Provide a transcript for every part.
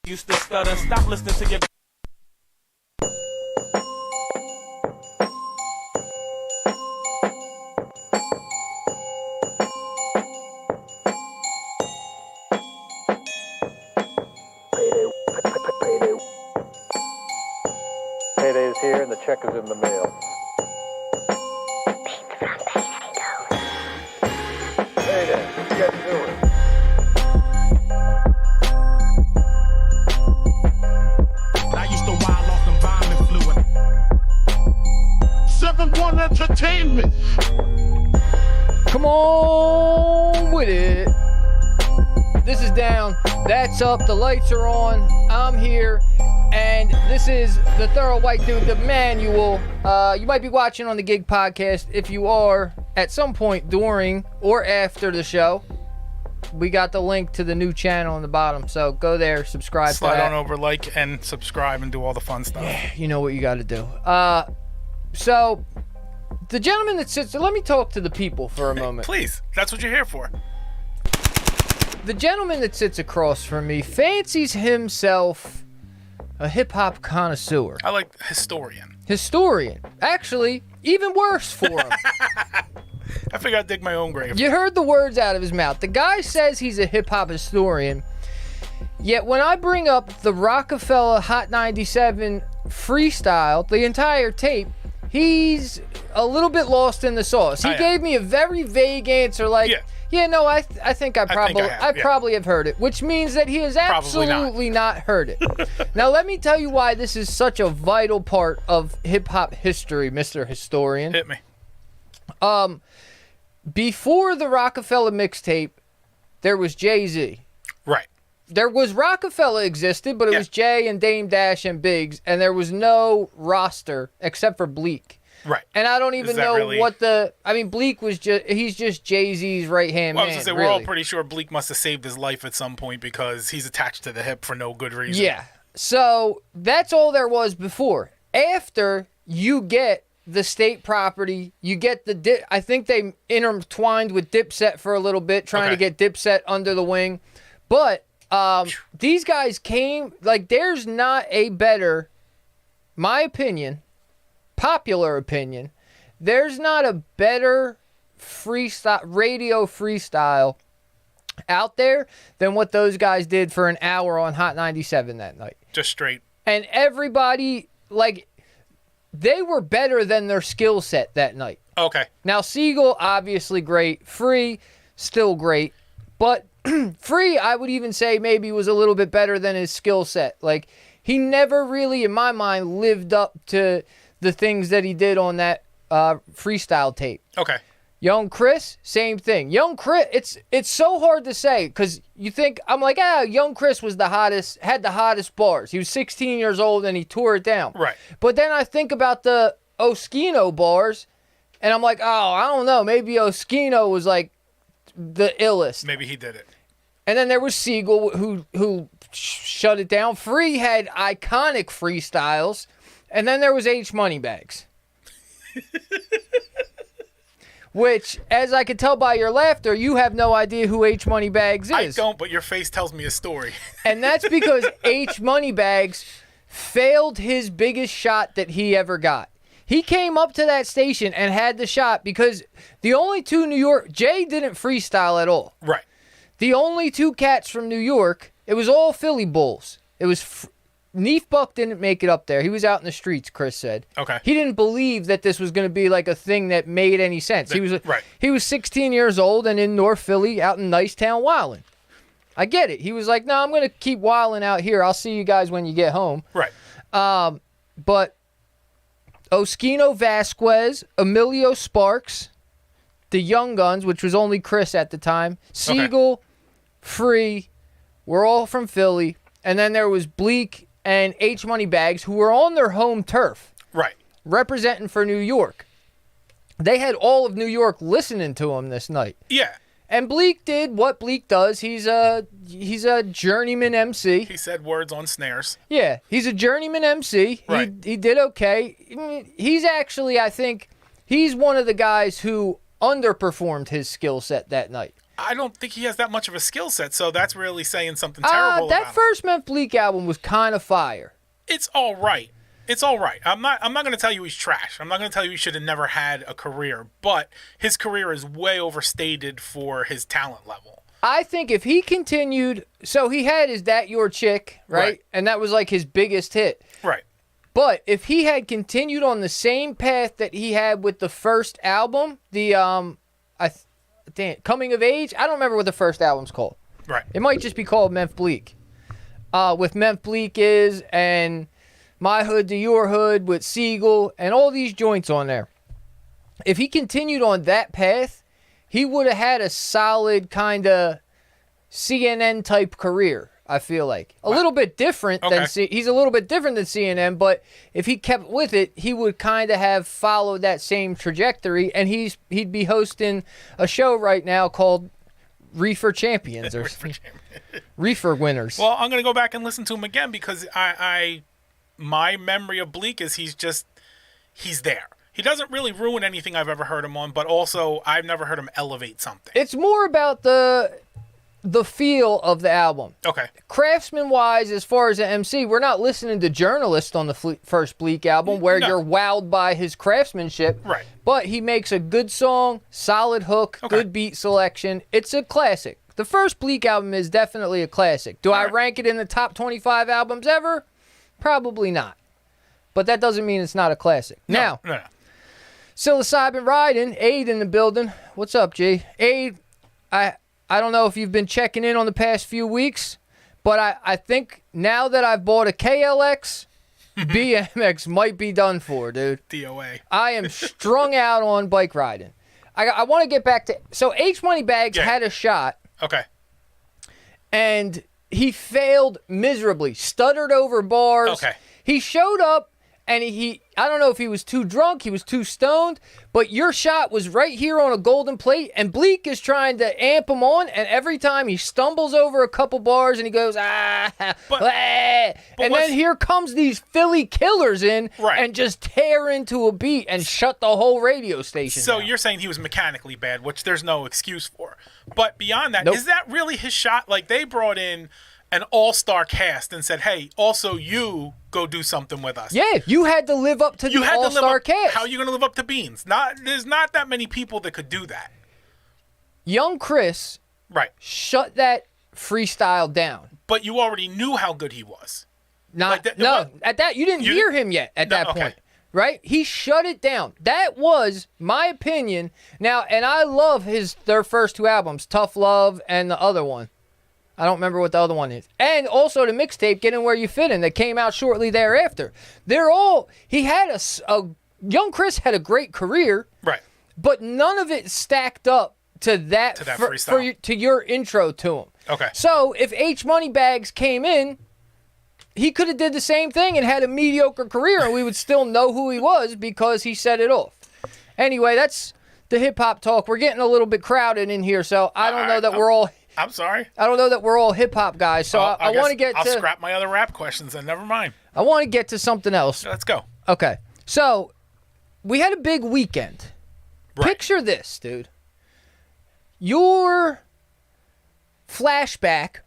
Used to stutter, stop listening to your. Payday is here and the check is in the mail. Payday, what you guys doing? I used to wild off environment fluid. 7-1 Entertainment. Come on with it. This is down. That's up. The lights are on. I'm here. And this is the Thorough White Dude, the manual. You might be watching on the Gig Podcast. If you are, at some point during or after the show, we got the link to the new channel in the bottom. So go there, subscribe. Slide on over, like, and subscribe, and do all the fun stuff. Yeah, you know what you got to do. So the gentleman that sits... Let me talk to the people for a moment. Please. That's what you're here for. The gentleman that sits across from me fancies himself a hip-hop connoisseur. I like historian. Historian. Actually, even worse for him. I figure I'd dig my own grave. You heard the words out of his mouth. The guy says he's a hip-hop historian, yet when I bring up the Rockefeller Hot 97 freestyle, the entire tape, he's a little bit lost in the sauce. He gave me a very vague answer like... I think I probably have heard it, which means that he has absolutely not heard it. Now, let me tell you why this is such a vital part of hip-hop history, Mr. Historian. Hit me. Before the Rockefeller mixtape, there was Jay-Z. Right. There was Rockefeller existed, but it was Jay and Dame Dash and Biggs, and there was no roster except for Bleak. Right. And I don't even know really... what the... I mean, Bleak was he's just Jay-Z's right-hand man, I was going to say, we're all pretty sure Bleak must have saved his life at some point because he's attached to the hip for no good reason. Yeah. So, that's all there was before. After, you get the state property, you get the... I think they intertwined with Dipset for a little bit, trying to get Dipset under the wing. But, these guys came... Like, there's not a better... My opinion... Popular opinion, there's not a better radio freestyle out there than what those guys did for an hour on Hot 97 that night. Just straight. And everybody, like, they were better than their skill set that night. Okay. Now, Siegel, obviously great. Free, still great. But Free, I would even say maybe was a little bit better than his skill set. Like, he never really, in my mind, lived up to the things that he did on that freestyle tape. Okay. Young Chris, same thing. Young Chris, it's so hard to say because you think, I'm like, Young Chris was had the hottest bars. He was 16 years old and he tore it down. Right. But then I think about the Oskino bars and I'm like, I don't know. Maybe Oskino was like the illest. Maybe he did it. And then there was Siegel who shut it down. Free had iconic freestyles. And then there was H Moneybags. Which, as I could tell by your laughter, you have no idea who H Moneybags is. I don't, but your face tells me a story. And that's because H Moneybags failed his biggest shot that he ever got. He came up to that station and had the shot because the only two New York... Jay didn't freestyle at all. Right. The only two cats from New York, it was all Philly Bulls. It was... Neef Buck didn't make it up there. He was out in the streets, Chris said. Okay. He didn't believe that this was going to be like a thing that made any sense. He was 16 years old and in North Philly out in Nicetown wilding. I get it. He was like, no, I'm going to keep wilding out here. I'll see you guys when you get home. Right. But Oskino Vasquez, Emilio Sparks, the Young Guns, which was only Chris at the time, Siegel, Free, were all from Philly. And then there was Bleak and H Moneybags, who were on their home turf. Right. Representing for New York. They had all of New York listening to him this night. Yeah. And Bleak did what Bleak does. He's a journeyman MC. He said words on snares. Yeah, he's a journeyman MC. Right. He did okay. He's actually, I think, he's one of the guys who underperformed his skill set that night. I don't think he has that much of a skill set, so that's really saying something terrible that about him. first Memph Bleak album was kind of fire. It's all right. It's all right. I'm not going to tell you he's trash. I'm not going to tell you he should have never had a career, but his career is way overstated for his talent level. I think if he continued, so he had Is That Your Chick, right? And that was like his biggest hit. Right. But if he had continued on the same path that he had with the first album, the Coming of Age, I don't remember what the first album's called. Right. It might just be called Memph Bleak. With Memph Bleak Is and My Hood to Your Hood with Siegel and all these joints on there. If he continued on that path, he would have had a solid kind of CNN type career, I feel like. A little bit different than he's a little bit different than CNN, but if he kept with it, he would kind of have followed that same trajectory, and he'd be hosting a show right now called Reefer Champions or Reefer Winners. Well, I'm going to go back and listen to him again because my memory of Bleak is he's there. He doesn't really ruin anything I've ever heard him on, but also I've never heard him elevate something. It's more about the feel of the album. Okay. Craftsman-wise, as far as the MC, we're not listening to Journalist on the first Bleak album where you're wowed by his craftsmanship. Right. But he makes a good song, solid hook, good beat selection. It's a classic. The first Bleak album is definitely a classic. Do I rank it in the top 25 albums ever? Probably not. But that doesn't mean it's not a classic. No. Psilocybin Riding, Aid in the building. What's up, G? Aid, I don't know if you've been checking in on the past few weeks, but I think now that I've bought a KLX, BMX might be done for, dude. DOA. I am strung out on bike riding. I want to get back to... So H Moneybags had a shot. Okay. And he failed miserably. Stuttered over bars. Okay. He showed up. And I don't know if he was too drunk, he was too stoned, but your shot was right here on a golden plate, and Bleak is trying to amp him on, and every time he stumbles over a couple bars, and he goes, and then here comes these Philly killers in, and just tear into a beat and shut the whole radio station So down. you're saying he was mechanically bad, which there's no excuse for. But beyond that, is that really his shot? Like, they brought in an all-star cast and said, hey, also you go do something with us. Yeah, you had to live up to the all-star cast. How are you going to live up to Beans? There's not that many people that could do that. Young Chris shut that freestyle down. But you already knew how good he was. At that, you didn't hear him yet at that point. Right? He shut it down. That was my opinion. Now, and I love their first two albums, Tough Love and the other one. I don't remember what the other one is. And also the mixtape, Get In Where You Fit In, that came out shortly thereafter. Young Chris had a great career. Right. But none of it stacked up to that freestyle. to your intro to him. Okay. So if H Moneybags came in, he could have did the same thing and had a mediocre career, and we would still know who he was because he set it off. Anyway, that's the hip-hop talk. We're getting a little bit crowded in here, so I don't know that we're all... I'm sorry. I don't know that we're all hip-hop guys, so I want to get to... I'll scrap my other rap questions, and never mind. I want to get to something else. Let's go. Okay. So, we had a big weekend. Right. Picture this, dude. Your flashback...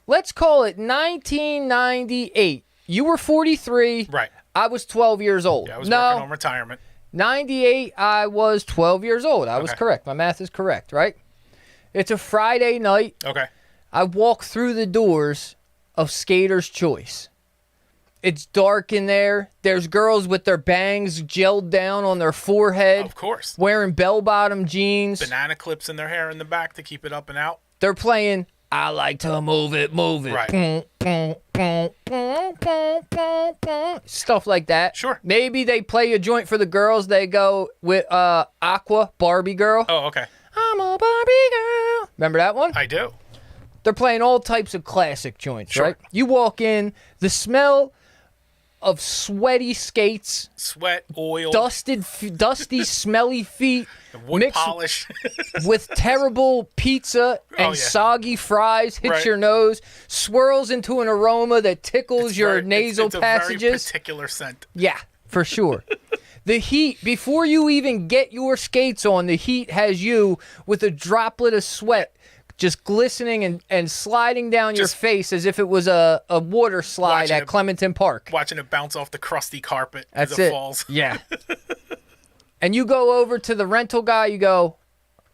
Let's call it 1998. You were 43. Right. I was 12 years old. Yeah, I was working on retirement. 98, I was 12 years old. I was correct. My math is correct, right? It's a Friday night. Okay. I walk through the doors of Skater's Choice. It's dark in there. There's girls with their bangs gelled down on their forehead. Of course. Wearing bell-bottom jeans. Banana clips in their hair in the back to keep it up and out. They're playing I Like to Move It, Move It. Right. Stuff like that. Sure. Maybe they play a joint for the girls. They go with Aqua, Barbie Girl. Oh, okay. I'm a Barbie girl. Remember that one? I do. They're playing all types of classic joints, Sure. right? You walk in, the smell of sweaty skates, Sweat, oil, dusty, smelly feet, wood mixed polish. with terrible pizza and soggy fries hits your nose, swirls into an aroma that tickles your nasal passages. It's a very particular scent. Yeah, for sure. The heat, before you even get your skates on, the heat has you with a droplet of sweat just glistening and sliding down your face as if it was a water slide at Clementon Park. Watching it bounce off the crusty carpet That's as it it. falls. Yeah. And you go over to the rental guy, you go,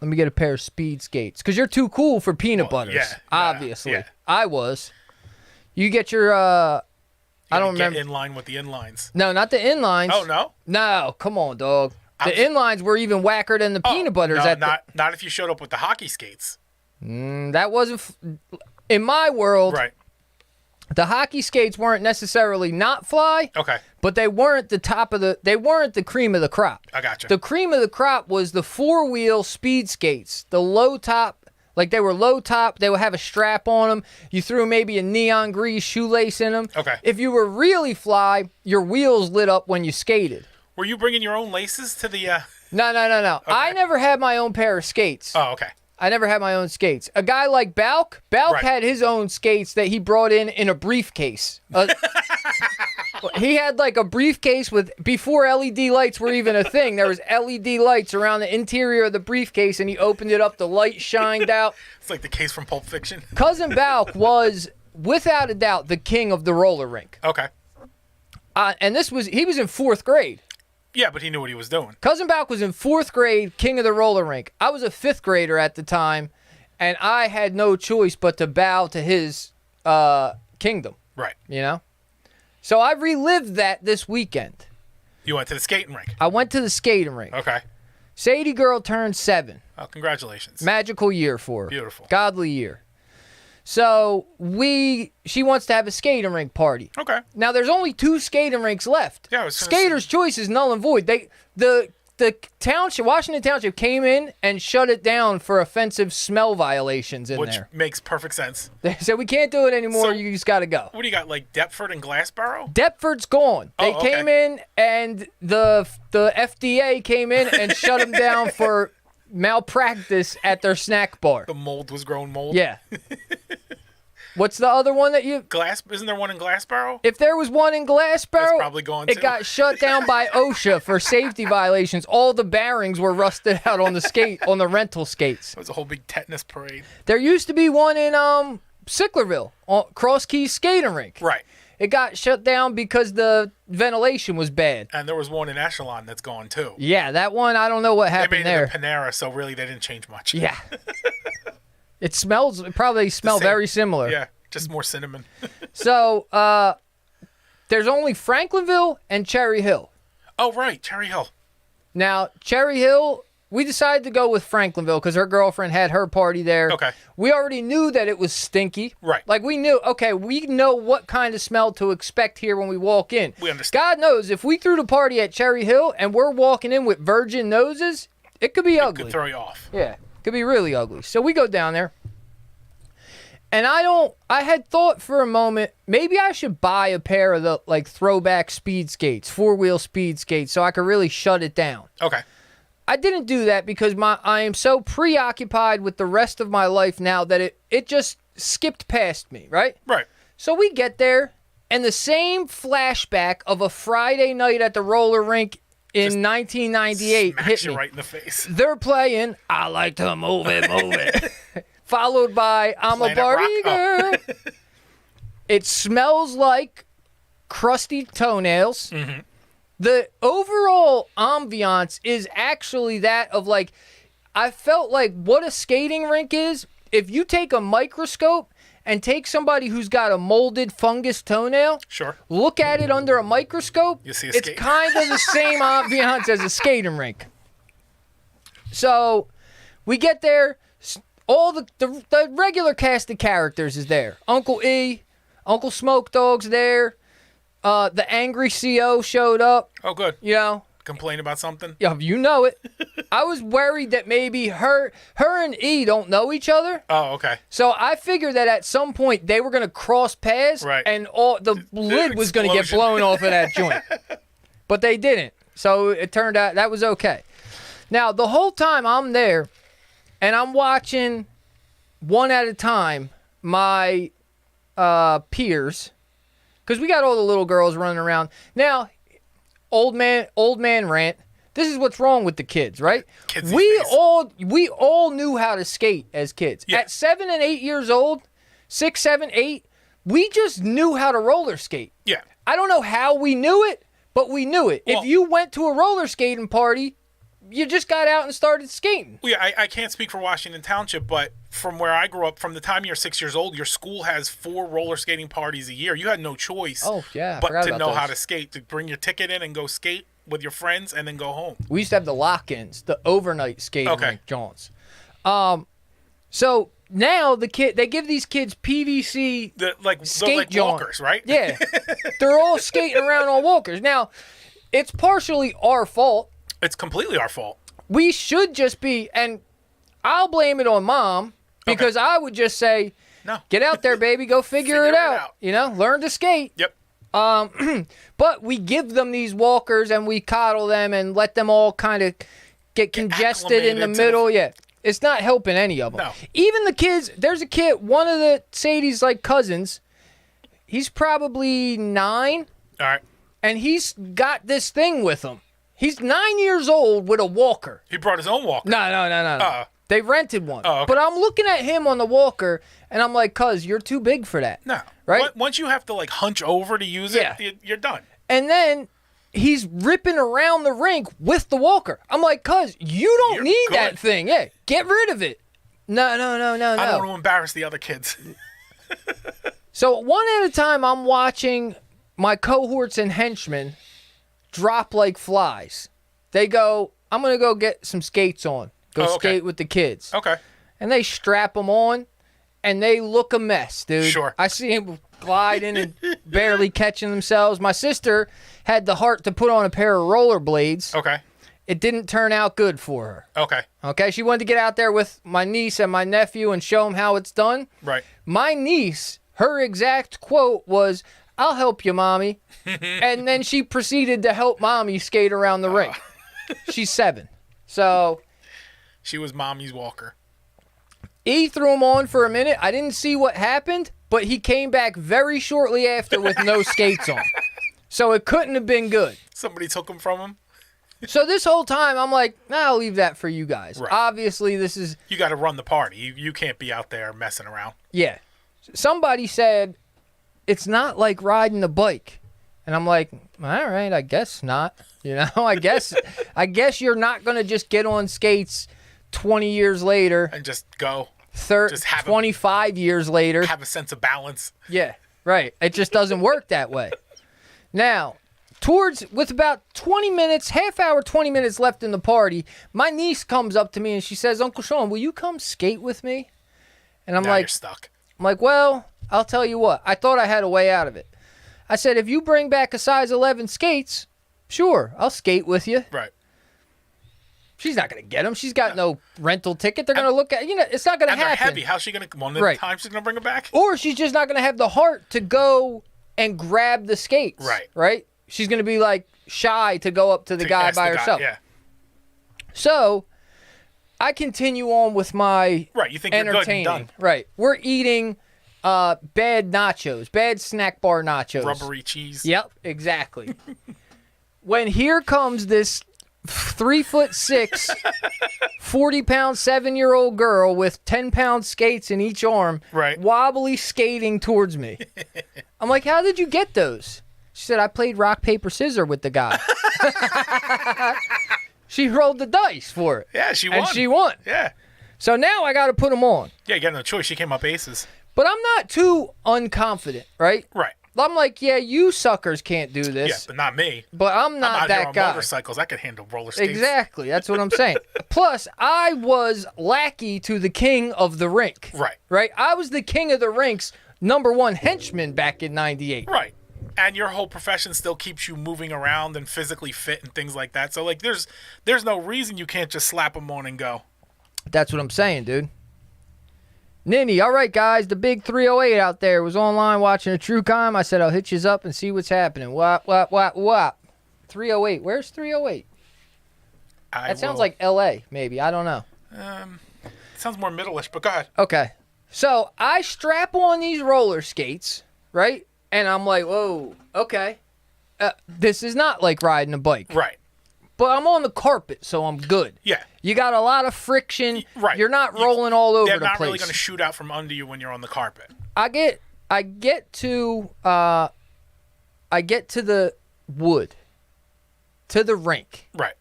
let me get a pair of speed skates. Because you're too cool for peanut butters, obviously. Yeah. I was. You get your, I don't remember. Get in line with the inlines. No, not the inlines. Oh, no? No, come on, dog. The inlines were even whacker than the peanut butters. No, not if you showed up with the hockey skates. That wasn't, in my world, Right. the hockey skates weren't necessarily not fly. Okay. But they weren't they weren't the cream of the crop. I gotcha. The cream of the crop was the 4-wheel speed skates, the low top, like they were low top. They would have a strap on them. You threw maybe a neon green shoelace in them. Okay. If you were really fly, your wheels lit up when you skated. Were you bringing your own laces to the... No. Okay. I never had my own pair of skates. Oh, okay. I never had my own skates. A guy like Balk Right. had his own skates that he brought in a briefcase. He had like a briefcase with, before LED lights were even a thing, there was LED lights around the interior of the briefcase, and he opened it up, the light shined out. It's like the case from Pulp Fiction. Cousin Balk was, without a doubt, the king of the roller rink. Okay. And he was in 4th grade. Yeah, but he knew what he was doing. Cousin Balk was in 4th grade, king of the roller rink. I was a 5th grader at the time, and I had no choice but to bow to his kingdom. Right. You know? So I relived that this weekend. You went to the skating rink. I went to the skating rink. Okay. Sadie girl turned 7. Oh, congratulations. Magical year for her. Beautiful. Godly year. So she wants to have a skating rink party. Okay. Now there's only 2 skating rinks left. Yeah, I was gonna Skater's choice is null and void. The township, Washington Township, came in and shut it down for offensive smell violations in Which there. makes perfect sense. They said, we can't do it anymore. So- You just got to go. What do you got, like Deptford and Glassboro? Deptford's gone. They Oh, okay. came in, and the FDA came in and shut them down for malpractice at their snack bar. The mold was grown mold? Yeah. What's the other one that Isn't there one in Glassboro? If there was one in Glassboro, It's probably gone, it too. got shut down by OSHA for safety violations. All the bearings were rusted out on the rental skates. It was a whole big tetanus parade. There used to be one in Sicklerville, Cross Keys Skating Rink. Right. It got shut down because the ventilation was bad. And there was one in Echelon that's gone, too. Yeah, that one, I don't know what They happened made there. it in Panera, so really they didn't change much. Yeah. It probably smell Same. very similar. Yeah, just more cinnamon. So, there's only Franklinville and Cherry Hill. Oh, right, Cherry Hill. Now, Cherry Hill, we decided to go with Franklinville because her girlfriend had her party there. Okay. We already knew that it was stinky. Right. Like, we knew, okay, we know what kind of smell to expect here when we walk in. We understand. God knows, if we threw the party at Cherry Hill and we're walking in with virgin noses, it could be ugly. Could throw you off. Yeah, could be really ugly. So we go down there. And I had thought for a moment, maybe I should buy a pair of the, like, throwback speed skates, 4-wheel speed skates, so I could really shut it down. Okay. I didn't do that because I am so preoccupied with the rest of my life now that it just skipped past me, right? Right. So we get there, and the same flashback of a Friday night at the roller rink in 1998 Smacks hit you me. right in the face. They're playing I Like to Move It, Move It. Followed by I'm Planet a Barbie Rock. Oh. girl. It smells like crusty toenails. Mm-hmm. The overall ambiance is actually that of, like, I felt like what a skating rink is, if you take a microscope and take somebody who's got a molded fungus toenail, Sure. look at it under a microscope, You see a it's skate. kind of the same ambiance as a skating rink. So we get there, all the regular cast of characters is there. Uncle E, Uncle Smoke Dog's there. The angry CO showed up, Oh, good. you know. Complain about something? Yeah, you know it. I was worried that maybe her and E don't know each other. Oh, okay. So I figured that at some point they were going to cross paths, Right. and all the lid was going to get explosion. blown off of that joint. But they didn't. So it turned out that was okay. Now, the whole time I'm there, and I'm watching one at a time my peers, because we got all the little girls running around. Now, old man rant. This is what's wrong with the kids, right? Kids we these days. all knew how to skate as kids. Yeah. At 7 and 8 years old, 6, 7, 8, we just knew how to roller skate. Yeah. I don't know how we knew it, but we knew it. Well, if you went to a roller skating party, you just got out and started skating. Well, yeah, I can't speak for Washington Township, but from where I grew up, from the time you're 6 years old, your school has 4 roller skating parties a year. You had no choice I but forgot to about know those. how to skate, to bring your ticket in and go skate with your friends and then go home. We used to have the lock-ins, the overnight skating Okay. rink jaunts. So now they give these kids PVC skate Like walkers, right? Yeah. They're all skating around on walkers. Now, it's partially our fault. It's completely our fault. We should just be, and I'll blame it on mom because I would just say, No. get out there, baby, go figure it out. You know, learn to skate. Yep. But we give them these walkers and we coddle them and let them all kind of get congested in the acclimated to middle. Yeah. It's not helping any of them. No. Even the kids, there's a kid, one of the Sadie's like cousins, he's probably 9 All right. and he's got this thing with him. He's 9 years old with a walker. He brought his own walker. No. They rented one. Oh, okay. But I'm looking at him on the walker and I'm like, cuz, you're too big for that. No. Right? Once you have to like hunch over to use Yeah. it, you're done. And then he's ripping around the rink with the walker. I'm like, cuz, you don't You're need good. that thing. Yeah, get rid of it. No. I don't want to embarrass the other kids. So one at a time, I'm watching my cohorts and henchmen drop like flies. They go, I'm going to go get some skates on. Go Oh, okay. skate with the kids. Okay. And they strap them on, and they look a mess, dude. Sure. I see them gliding and barely catching themselves. My sister had the heart to put on a pair of rollerblades. Okay. It didn't turn out good for her. Okay. Okay, she wanted to get out there with my niece and my nephew and show them how it's done. Right. My niece, her exact quote was, "I'll help you, Mommy." And then she proceeded to help Mommy skate around the rink. She's 7. So She was mommy's walker. he threw him on for a minute. I didn't see what happened, but he came back very shortly after with no skates on. So it couldn't have been good. Somebody took him from him. So this whole time, I'm like, I'll leave that for you guys. Right. Obviously, this is, You got to run the party. You can't be out there messing around. yeah. Somebody said, it's not like riding a bike. And I'm like, all right, I guess not. You know, I guess you're not going to just get on skates 20 years later, And just go. 25 years later. Have a sense of balance. Yeah, right. It just doesn't work that way. Now, with about 20 minutes, half hour, 20 minutes left in the party, my niece comes up to me and she says, "Uncle Sean, will you come skate with me?" And I'm Now like, you're stuck. well, I'll tell you what. I thought I had a way out of it. I said, if you bring back a size 11 skates, sure, I'll skate with you. Right. She's not going to get them. She's got no rental ticket. They're going to look at, it's not going to And they're happen. heavy. How's she going to, one of the Right. times she's going to bring it back? Or she's just not going to have the heart to go and grab the skates. Right. Right? She's going to be like shy to go up to the guy Ask by the herself. Yeah. So I continue on with my Right. You think you're good and entertaining. done. Right. We're eating bad nachos, bad snack bar nachos. Rubbery cheese. Yep, exactly. When here comes this 3'6", 40-pound, 7-year-old girl with 10-pound skates in each arm, Right. wobbly skating towards me. I'm like, how did you get those? She said, I played rock, paper, scissors with the guy. She rolled the dice for it. Yeah, she won. And she won. Yeah. So now I got to put them on. Yeah, you got no choice. She came up aces. But I'm not too unconfident, right? Right. I'm like, yeah, you suckers can't do Yeah, this. but not me. But I'm not I'm out that here on guy. motorcycles. I could handle roller skates. Exactly. That's what I'm saying. Plus, I was lackey to the king of the rink. Right. Right? I was the king of the rink's #1 henchman back in 98. Right. And your whole profession still keeps you moving around and physically fit and things like that. So, like, there's no reason you can't just slap them on and go. That's what I'm saying, dude. Ninny, all right, guys, the big 308 out there was online watching a true crime. I said, I'll hit you up and see what's happening. Wop. 308. Where's 308? That sounds like L.A., maybe. I don't know. Sounds more middle-ish, but go ahead. Okay. So I strap on these roller skates, right? And I'm like, whoa, okay. this is not like riding a bike. Right. But I'm on the carpet, so I'm good. Yeah. You got a lot of friction. Right. You're not rolling all over the place. They're not really going to shoot out from under you when you're on the carpet. I get to the wood, to the rink. Right.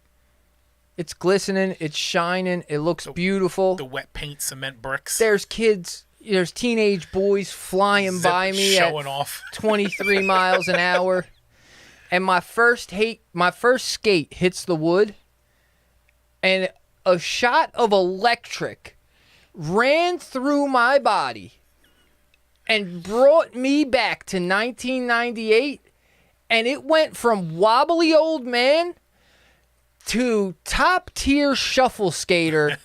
It's glistening. It's shining. It looks beautiful. The wet paint cement bricks. There's kids. There's teenage boys flying by me showing at off 23 miles an hour. And my first skate hits the wood, and a shot of electric ran through my body and brought me back to 1998, and it went from wobbly old man to top-tier shuffle skater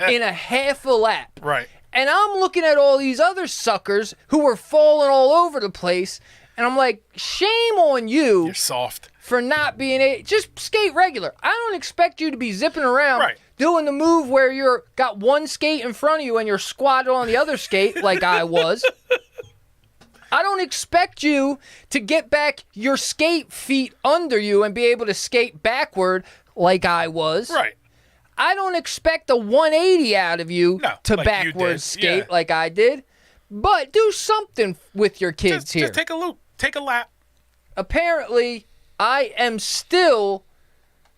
in a half a lap. Right. And I'm looking at all these other suckers who were falling all over the place, and I'm like, shame on you. You're soft. For not being just skate regular. I don't expect you to be zipping around Right. doing the move where you're got one skate in front of you and you're squatted on the other skate like I was. I don't expect you to get back your skate feet under you and be able to skate backward like I was. Right. I don't expect a 180 out of you to like you backward did. skate Yeah. like I did. But do something with your kids here. Just take a loop. Take a lap. Apparently, I am still,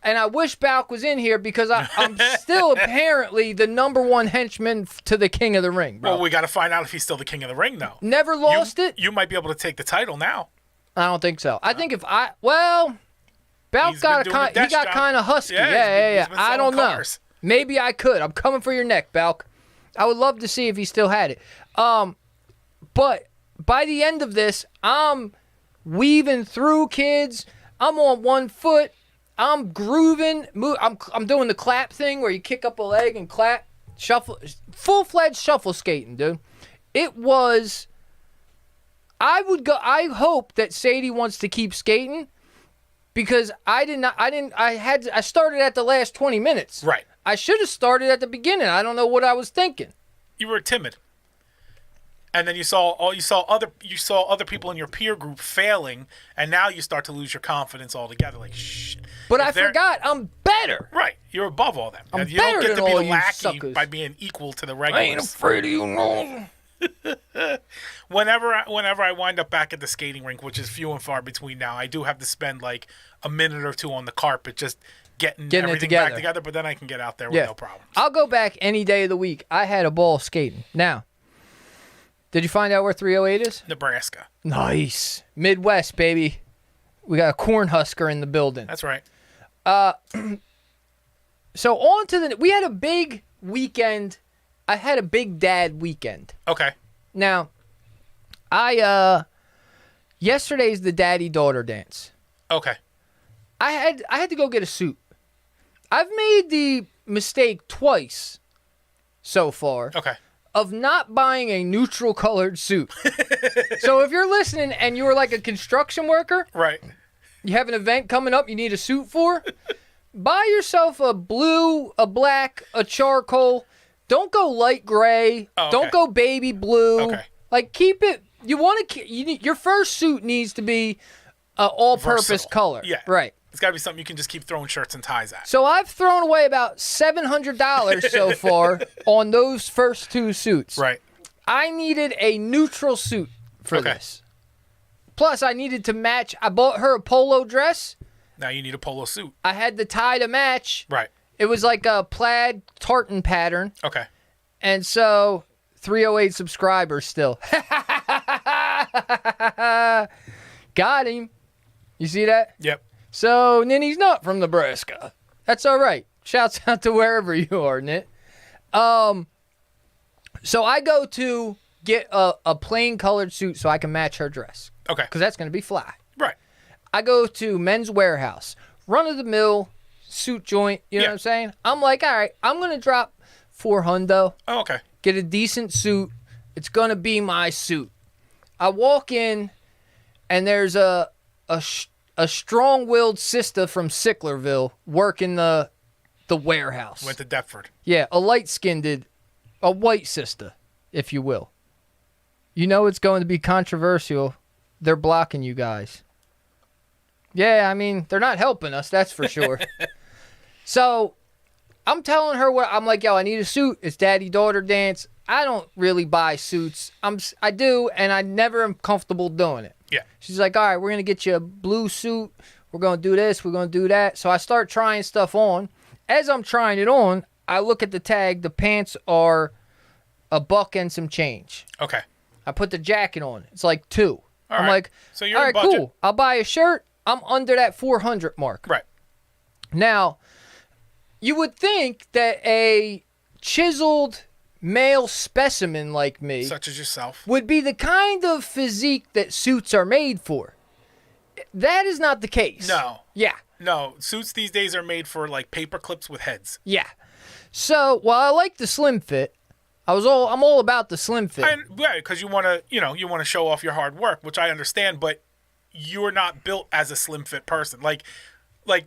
and I wish Balk was in here because I'm still apparently the number one henchman to the King of the Ring, bro. Well, we got to find out if he's still the king of the ring, though. Never lost it? You might be able to take the title now. I don't think so. I think if Balk He's been doing the desk got job. kind of husky. Yeah, he's been I don't selling know. cars. Maybe I could. I'm coming for your neck, Balk. I would love to see if he still had it. But by the end of this, I'm weaving through kids. I'm on one foot. I'm grooving. I'm doing the clap thing where you kick up a leg and clap. Shuffle. Full-fledged shuffle skating, dude. It was... I hope that Sadie wants to keep skating because I started at the last 20 minutes. Right. I should have started at the beginning. I don't know what I was thinking. You were timid. And then you saw other people in your peer group failing, and now you start to lose your confidence altogether. Like, shh. But I forgot I'm better. Right. You're above all that. I'm you don't better get to than be all the you lackey suckers. by being equal to the I regulars. ain't afraid of you, no. Whenever I wind up back at the skating rink, which is few and far between now, I do have to spend like a minute or two on the carpet just getting everything back together. But then I can get out there with no problems. I'll go back any day of the week. I had a ball skating. Now, did you find out where 308 is? Nebraska. Nice. Midwest, baby. We got a Cornhusker in the building. That's right. So on to we had a big weekend. I had a big dad weekend. Okay. Now, yesterday's the daddy-daughter dance. Okay. I had to go get a suit. I've made the mistake twice so far. Okay. Of not buying a neutral colored suit. So if you're listening and you're like a construction worker, Right. you have an event coming up you need a suit for, buy yourself a blue, a black, a charcoal. Don't go light gray. Oh, okay. Don't go baby blue. Okay. Like keep it. You want to. Your first suit needs to be all-purpose Versatile. color. Yeah. Right. It's got to be something you can just keep throwing shirts and ties at. So I've thrown away about $700 so far on those first two suits. Right. I needed a neutral suit for this. Plus, I needed to match. I bought her a polo dress. Now you need a polo suit. I had the tie to match. Right. It was like a plaid tartan pattern. Okay. And so, 308 subscribers still. Got him. You see that? Yep. So, Ninny's not from Nebraska. That's all right. Shouts out to wherever you are, Nit. So I go to get a plain colored suit so I can match her dress. Okay. Because that's going to be fly. Right. I go to Men's Warehouse. Run-of-the-mill suit joint. You know what I'm saying? I'm like, all right, I'm going to drop $400. Oh, okay. Get a decent suit. It's going to be my suit. I walk in, and there's a strong-willed sister from Sicklerville working the warehouse. Went to Deptford. Yeah, a light-skinned, a white sister, if you will. You know it's going to be controversial. They're blocking you guys. Yeah, I mean, they're not helping us, that's for sure. So I'm telling her I'm like, yo, I need a suit. It's daddy-daughter dance. I don't really buy suits. I do, and I never am comfortable doing it. Yeah. She's like, all right, we're going to get you a blue suit. We're going to do this. We're going to do that. So I start trying stuff on. As I'm trying it on, I look at the tag. The pants are $1 and some change. Okay. I put the jacket on. It's like $2. I'm right. like, So you're all in right, budget. cool. I'll buy a shirt. I'm under that 400 mark. Right. Now, you would think that a chiseled male specimen like me Such as yourself. would be the kind of physique that suits are made for. That is not the case. No. Yeah. No. Suits these days are made for like paper clips with heads. Yeah. So, while I like the slim fit, I'm all about the slim fit. Yeah, because you want to show off your hard work, which I understand, but you're not built as a slim fit person. Like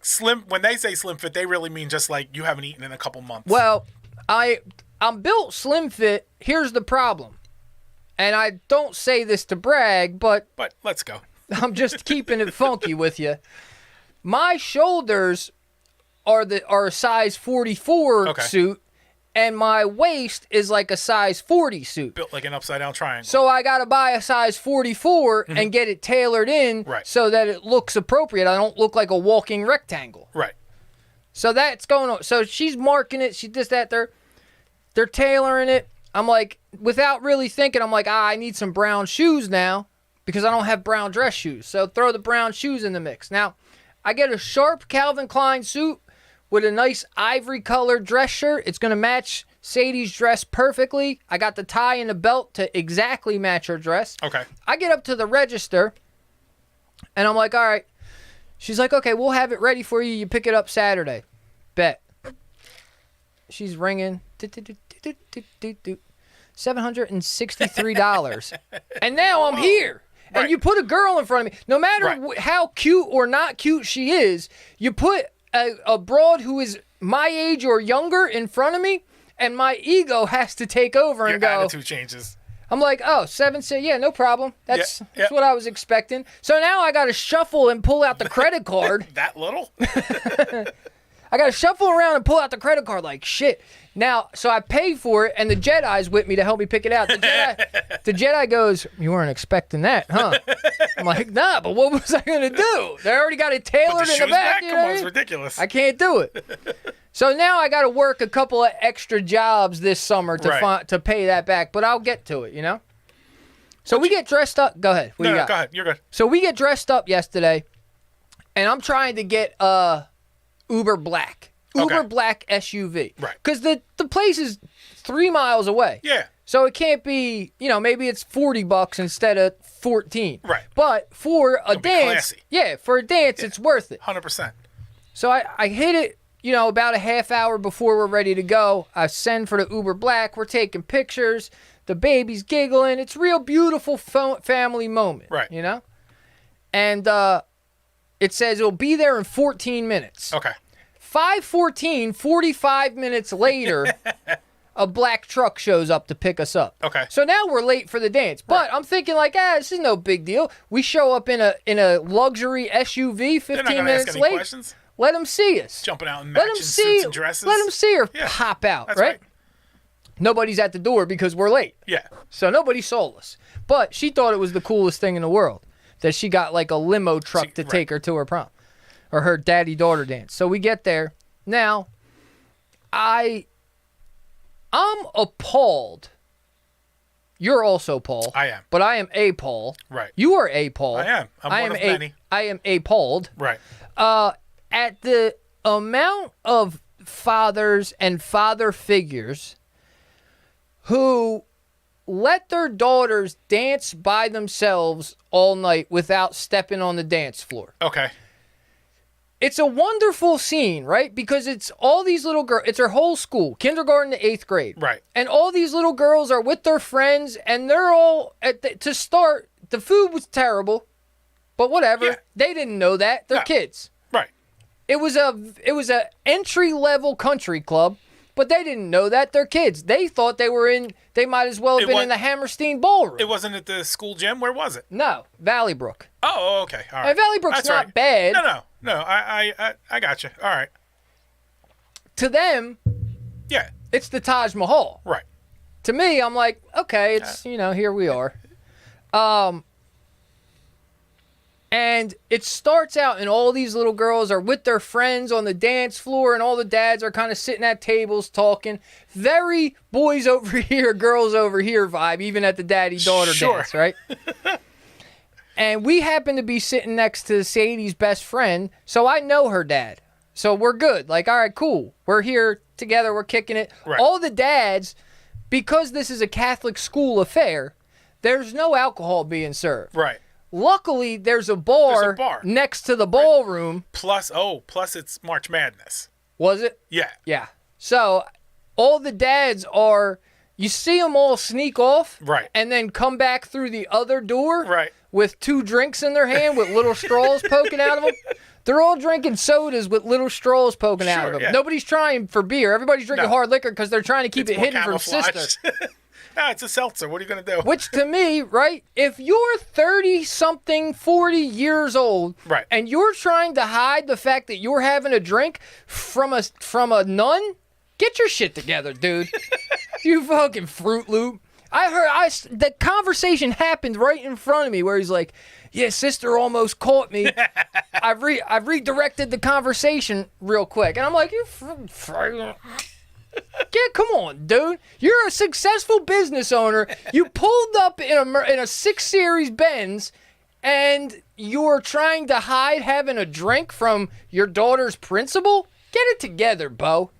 slim, when they say slim fit, they really mean just like you haven't eaten in a couple months. Well, I'm built slim fit. Here's the problem. And I don't say this to brag, but let's go. I'm just keeping it funky with you. My shoulders are a size 44 suit, and my waist is like a size 40 suit. Built like an upside down triangle. So I got to buy a size 44 and get it tailored in so that it looks appropriate. I don't look like a walking rectangle. Right. So that's going on. So she's marking it. She does that. They're tailoring it. I'm like, without really thinking, I'm like, I need some brown shoes now because I don't have brown dress shoes. So throw the brown shoes in the mix. Now, I get a sharp Calvin Klein suit with a nice ivory colored dress shirt. It's going to match Sadie's dress perfectly. I got the tie and the belt to exactly match her dress. Okay. I get up to the register, and I'm like, all right. She's like, okay, we'll have it ready for you. You pick it up Saturday. Bet. She's ringing. $763. And now I'm here. Right. And you put a girl in front of me. No matter how cute or not cute she is, you put a broad who is my age or younger in front of me, and my ego has to take over and Your go. attitude changes. I'm like, oh, 7 cents. Yeah, no problem. That's what I was expecting. So now I got to shuffle and pull out the credit card. That little? I got to shuffle around and pull out the credit card like shit. Now, so I pay for it, and the Jedi's with me to help me pick it out. The Jedi goes, you weren't expecting that, huh? I'm like, nah, but what was I going to do? They already got it tailored in the back. Come on, it's ridiculous. I can't do it. So now I got to work a couple of extra jobs this summer to pay that back, but I'll get to it, you know? So we get dressed up. Go ahead. What do you got? Go ahead. You're good. So we get dressed up yesterday, and I'm trying to get Uber Black. Uber Black SUV. Right. Because the place is 3 miles away. Yeah. So it can't be, maybe it's $40 instead of 14. Right. But for a It'll be dance, classy. it's worth it. 100%. So I hit it, about a half hour before we're ready to go. I send for the Uber Black. We're taking pictures. The baby's giggling. It's a real beautiful family moment. Right. And it says it'll be there in 14 minutes. Okay. 5:14, 45 minutes later, a black truck shows up to pick us up. Okay. So now we're late for the dance. But I'm thinking like, this is no big deal. We show up in a luxury SUV 15 minutes ask any late. questions. Let them see us. Jumping out in Let matching them see suits and dresses. Let them see her Yeah, pop out, that's right? Nobody's at the door because we're late. Yeah. So nobody saw us. But she thought it was the coolest thing in the world that she got like a limo truck to take her to her prom or her daddy-daughter dance. So we get there. Now, I'm appalled. You're also Paul. I am. But I am a Paul. Right. You are a Paul. I am. I'm one of many. I am appalled. Right. At the amount of fathers and father figures who let their daughters dance by themselves all night without stepping on the dance floor. Okay. It's a wonderful scene, right? Because it's all these little girls. It's her whole school, kindergarten to 8th grade. Right. And all these little girls are with their friends, and they're all, to start, the food was terrible, but whatever. Yeah. They didn't know that. They're kids. Right. It was a entry-level country club. But they didn't know that. They're kids. They thought they might as well have been in the Hammerstein Ballroom. It wasn't at the school gym? Where was it? No, Valley Brook. Oh, okay. All right. And Valley Brook's That's not right. bad. No. I got you. All right. To them, Yeah. it's the Taj Mahal. Right. To me, I'm like, okay, it's, here we are. And it starts out, and all these little girls are with their friends on the dance floor, and all the dads are kind of sitting at tables talking. Very boys over here, girls over here vibe, even at the daddy-daughter dance, right? And we happen to be sitting next to Sadie's best friend, so I know her dad. So we're good. Like, all right, cool. We're here together. We're kicking it. Right. All the dads, because this is a Catholic school affair, there's no alcohol being served. Right. Luckily, there's a bar, next to the ballroom. Plus it's March Madness. Was it? Yeah. Yeah. So all the dads are, you see them all sneak off. Right. And then come back through the other door. Right. With 2 drinks in their hand with little straws poking out of them. They're all drinking sodas with little straws poking out of them. Yeah. Nobody's trying for beer. Everybody's drinking hard liquor because they're trying to keep it hidden from sister. It's a seltzer. What are you going to do? Which to me, right, if you're 30-something, 40 years old, right, and you're trying to hide the fact that you're having a drink from a nun, get your shit together, dude. You fucking Fruit Loop. The conversation happened right in front of me where he's like, yeah, sister almost caught me. I've redirected the conversation real quick. And I'm like, yeah, come on, dude. You're a successful business owner. You pulled up in a 6 Series Benz, and you're trying to hide having a drink from your daughter's principal? Get it together, Bo.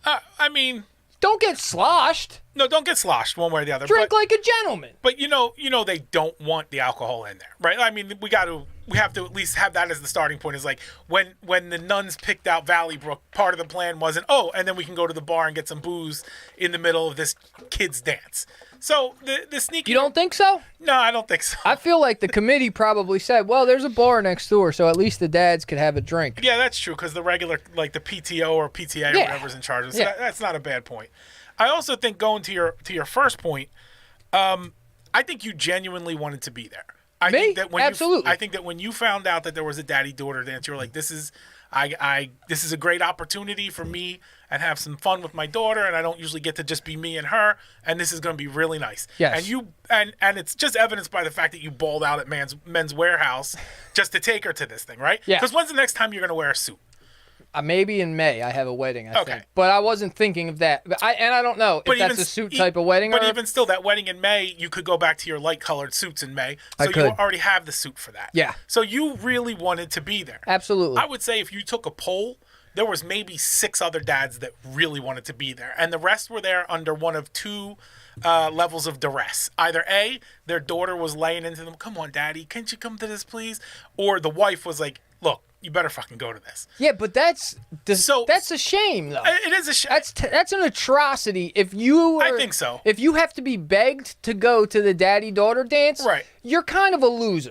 I mean, don't get sloshed. No, don't get sloshed one way or the other. Drink like a gentleman. But you know they don't want the alcohol in there, right? I mean, we have to at least have that as the starting point. Is like when the nuns picked out Valley Brook, part of the plan wasn't, and then we can go to the bar and get some booze in the middle of this kids' dance. So the sneaky. You don't think so? No, I don't think so. I feel like the committee probably said, well, there's a bar next door, so at least the dads could have a drink. Yeah, that's true, because the regular, like the PTO or PTA or whatever's in charge of it. So that's not a bad point. I also think, going to your first point, I think you genuinely wanted to be there. I think that when Absolutely. I think that when you found out that there was a daddy-daughter dance, you were like, this is a great opportunity for me and have some fun with my daughter, and I don't usually get to just be me and her, and this is going to be really nice. Yes. And and it's just evidenced by the fact that you balled out at Men's Warehouse just to take her to this thing, right? Yeah. Because when's the next time you're going to wear a suit? Maybe in May I have a wedding, I think. But I wasn't thinking of that. I don't know if that's a suit type of wedding. But even still, that wedding in May, you could go back to your light-colored suits in May. So you already have the suit for that. Yeah. So you really wanted to be there. Absolutely. I would say if you took a poll, there was maybe 6 other dads that really wanted to be there. And the rest were there under one of 2 levels of duress. Either A, their daughter was laying into them, come on, daddy, can't you come to this, please? Or the wife was like, look, you better fucking go to this. Yeah, but that's a shame, though. It is a shame. That's an atrocity. I think so. If you have to be begged to go to the daddy-daughter dance, right, you're kind of a loser.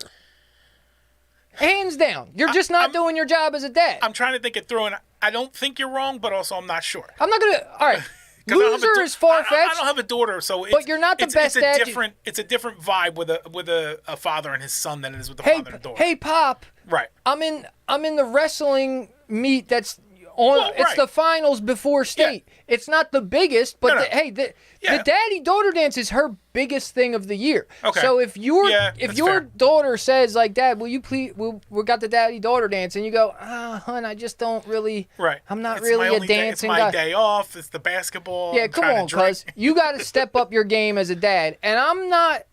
Hands down. You're just not doing your job as a dad. I'm trying to think it through, and I don't think you're wrong, but also I'm not sure. I'm not going to... All right. Loser is far-fetched. I don't have a daughter, so but you're not the best dad. It's a different vibe with a father and his son than it is with the father and daughter. Hey, Pop. Right. I'm in the wrestling meet that's on. It's the finals before state. Yeah. It's not the biggest, but the daddy-daughter dance is her biggest thing of the year. Okay. So if your daughter says like, Dad, will you please? We got the daddy-daughter dance, and you go, hon, I just don't really. Right. I'm not really a dancing guy. It's my day off. It's the basketball. Yeah, come on, cuz you got to step up your game as a dad, and I'm not.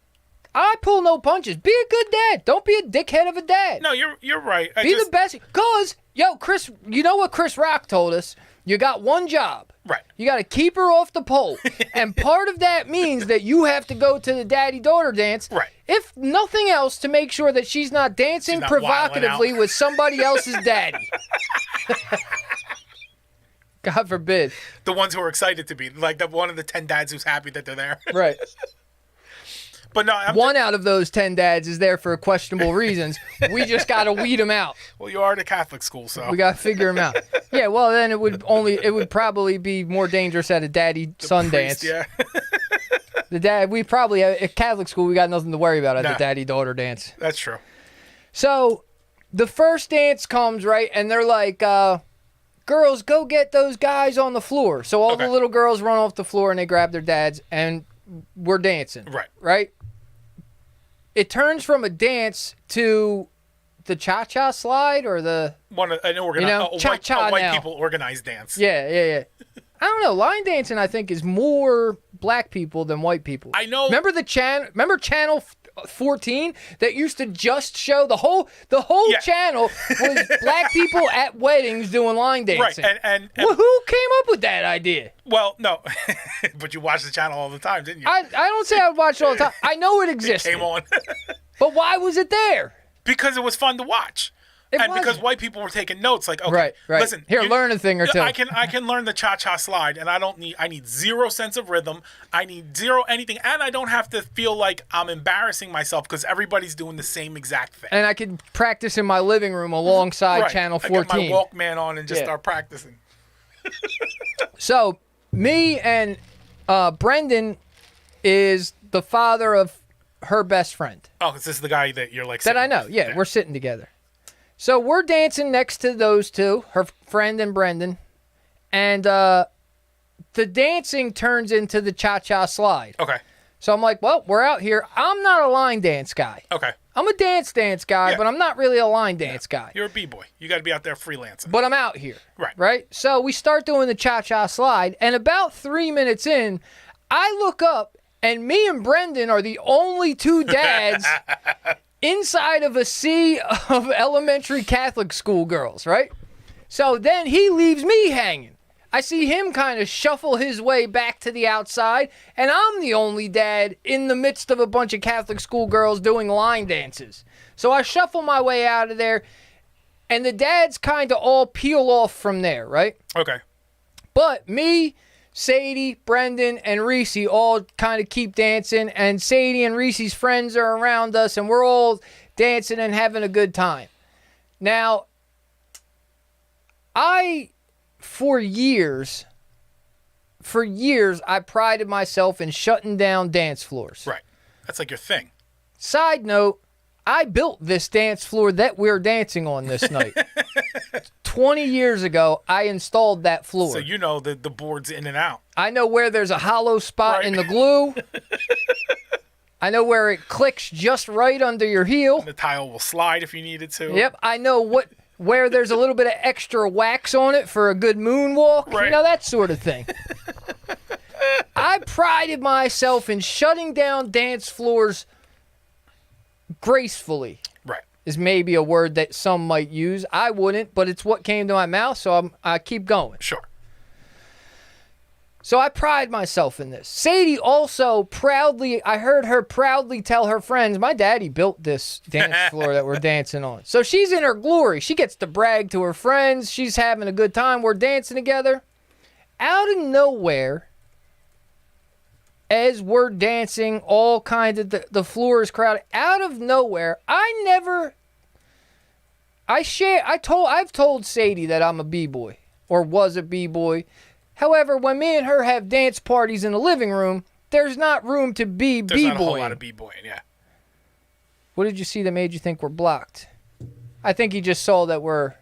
I pull no punches. Be a good dad. Don't be a dickhead of a dad. No, you're right. Be the best. Cause Chris, you know what Chris Rock told us? You got one job. Right. You got to keep her off the pole. And part of that means that you have to go to the daddy-daughter dance. Right. If nothing else, to make sure that she's not dancing provocatively with somebody else's daddy. God forbid. The ones who are excited to be. Like one of the 10 dads who's happy that they're there. Right. But no, One out of those 10 dads is there for questionable reasons. We just got to weed them out. Well, you are at a Catholic school, so We got to figure them out. Yeah, well, then it would probably be more dangerous at a daddy-son dance. priest, yeah. We probably, at Catholic school, we got nothing to worry about at the No. daddy-daughter dance. That's true. So the first dance comes, right, and they're like, girls, go get those guys on the floor. So all the little girls run off the floor and they grab their dads, and we're dancing. Right. Right? It turns from a dance to the cha-cha slide or the... An organized, You know, cha-cha a white now. people organized dance. Yeah. I don't know. Line dancing, I think, is more black people than white people. I know. Remember Channel 14 that used to just show the whole Yeah. channel was black people at weddings doing line Right, dancing. and Well, who came up with that idea? well, no, but you watch the channel all the time, didn't you? I don't say I would watch it all the time. I know it existed. Came on But why was it there? because it was fun to watch. It And because wasn't. white people were taking notes, like, okay, Right. listen, Here, learn a thing or two. I can learn the cha-cha slide, and I need zero sense of rhythm. I need zero anything, and I don't have to feel like I'm embarrassing myself because everybody's doing the same exact thing. And I could practice in my living room alongside Right. Channel I 14. get my Walkman on and just Yeah. start practicing. So, me and Brendan is the father of her best friend. Oh, this is the guy that you're like That I sitting know. with. Yeah, we're sitting together. So we're dancing next to those two, her friend and Brendan. And the dancing turns into the cha-cha slide. Okay. So I'm like, well, we're out here. I'm not a line dance guy. Okay. I'm a dance guy, Yeah. but I'm not really a line dance guy. You're a b-boy. You got to be out there freelancing. But I'm out here. Right. Right? So we start doing the cha-cha slide, and about 3 minutes in, I look up, and me and Brendan are the only two dads inside of a sea of elementary Catholic school girls, right? So then he leaves me hanging. I see him kind of shuffle his way back to the outside, and I'm the only dad in the midst of a bunch of Catholic school girls doing line dances. So I shuffle my way out of there, and the dads kind of all peel off from there, right? Okay. But me, Sadie, Brendan, and Reese all kind of keep dancing, and Sadie and Reese's friends are around us, and we're all dancing and having a good time. Now, for years, I prided myself in shutting down dance floors. Right. That's like your thing. Side note, I built this dance floor that we're dancing on this night. 20 years ago, I installed that floor. So you know the board's in and out. I know where there's a hollow spot Right. in the glue. I know where it clicks just right under your heel. The tile will slide if you need it to. Yep, I know where there's a little bit of extra wax on it for a good moonwalk. Right. You know, that sort of thing. I prided myself in shutting down dance floors gracefully. Right. Is maybe a word that some might use. I wouldn't, but it's what came to my mouth, so I keep going. Sure. So I pride myself in this. Sadie also I heard her proudly tell her friends, my daddy built this dance floor that we're dancing on. So she's in her glory. She gets to brag to her friends. She's having a good time. We're dancing together. Out of nowhere, as we're dancing, all kinds of the floor is crowded. Out of nowhere, I've told Sadie that I'm a b-boy or was a b-boy. However, when me and her have dance parties in the living room, there's not room to be There's b-boying. not a whole lot of b-boying, yeah. What did you see that made you think we're blocked? I think he just saw that we're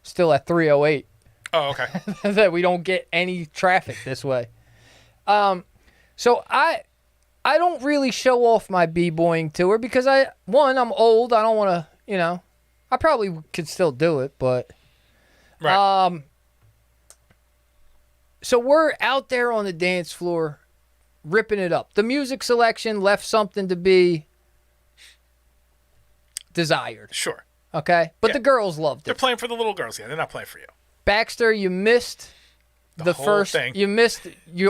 still at 308. Oh, okay. That we don't get any traffic this way. So I don't really show off my b-boying to her because I'm old. I don't want to, I probably could still do it, but Right. So we're out there on the dance floor ripping it up. The music selection left something to be desired. Sure. Okay? But Yeah. the girls loved They're it. playing for the little girls, yeah. They're not playing for you. Baxter, you missed the whole first thing. you missed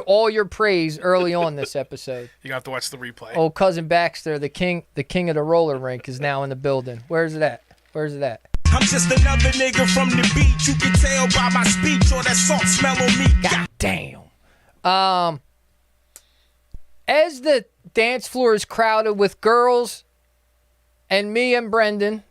all your praise early on this episode. You're gonna have to watch the replay. Old cousin Baxter, the king of the roller rink, is now in the building. Where's it at? I'm just another nigga from the beach. You can tell by my speech or that salt smell on me. God damn. as the dance floor is crowded with girls and me and Brendan,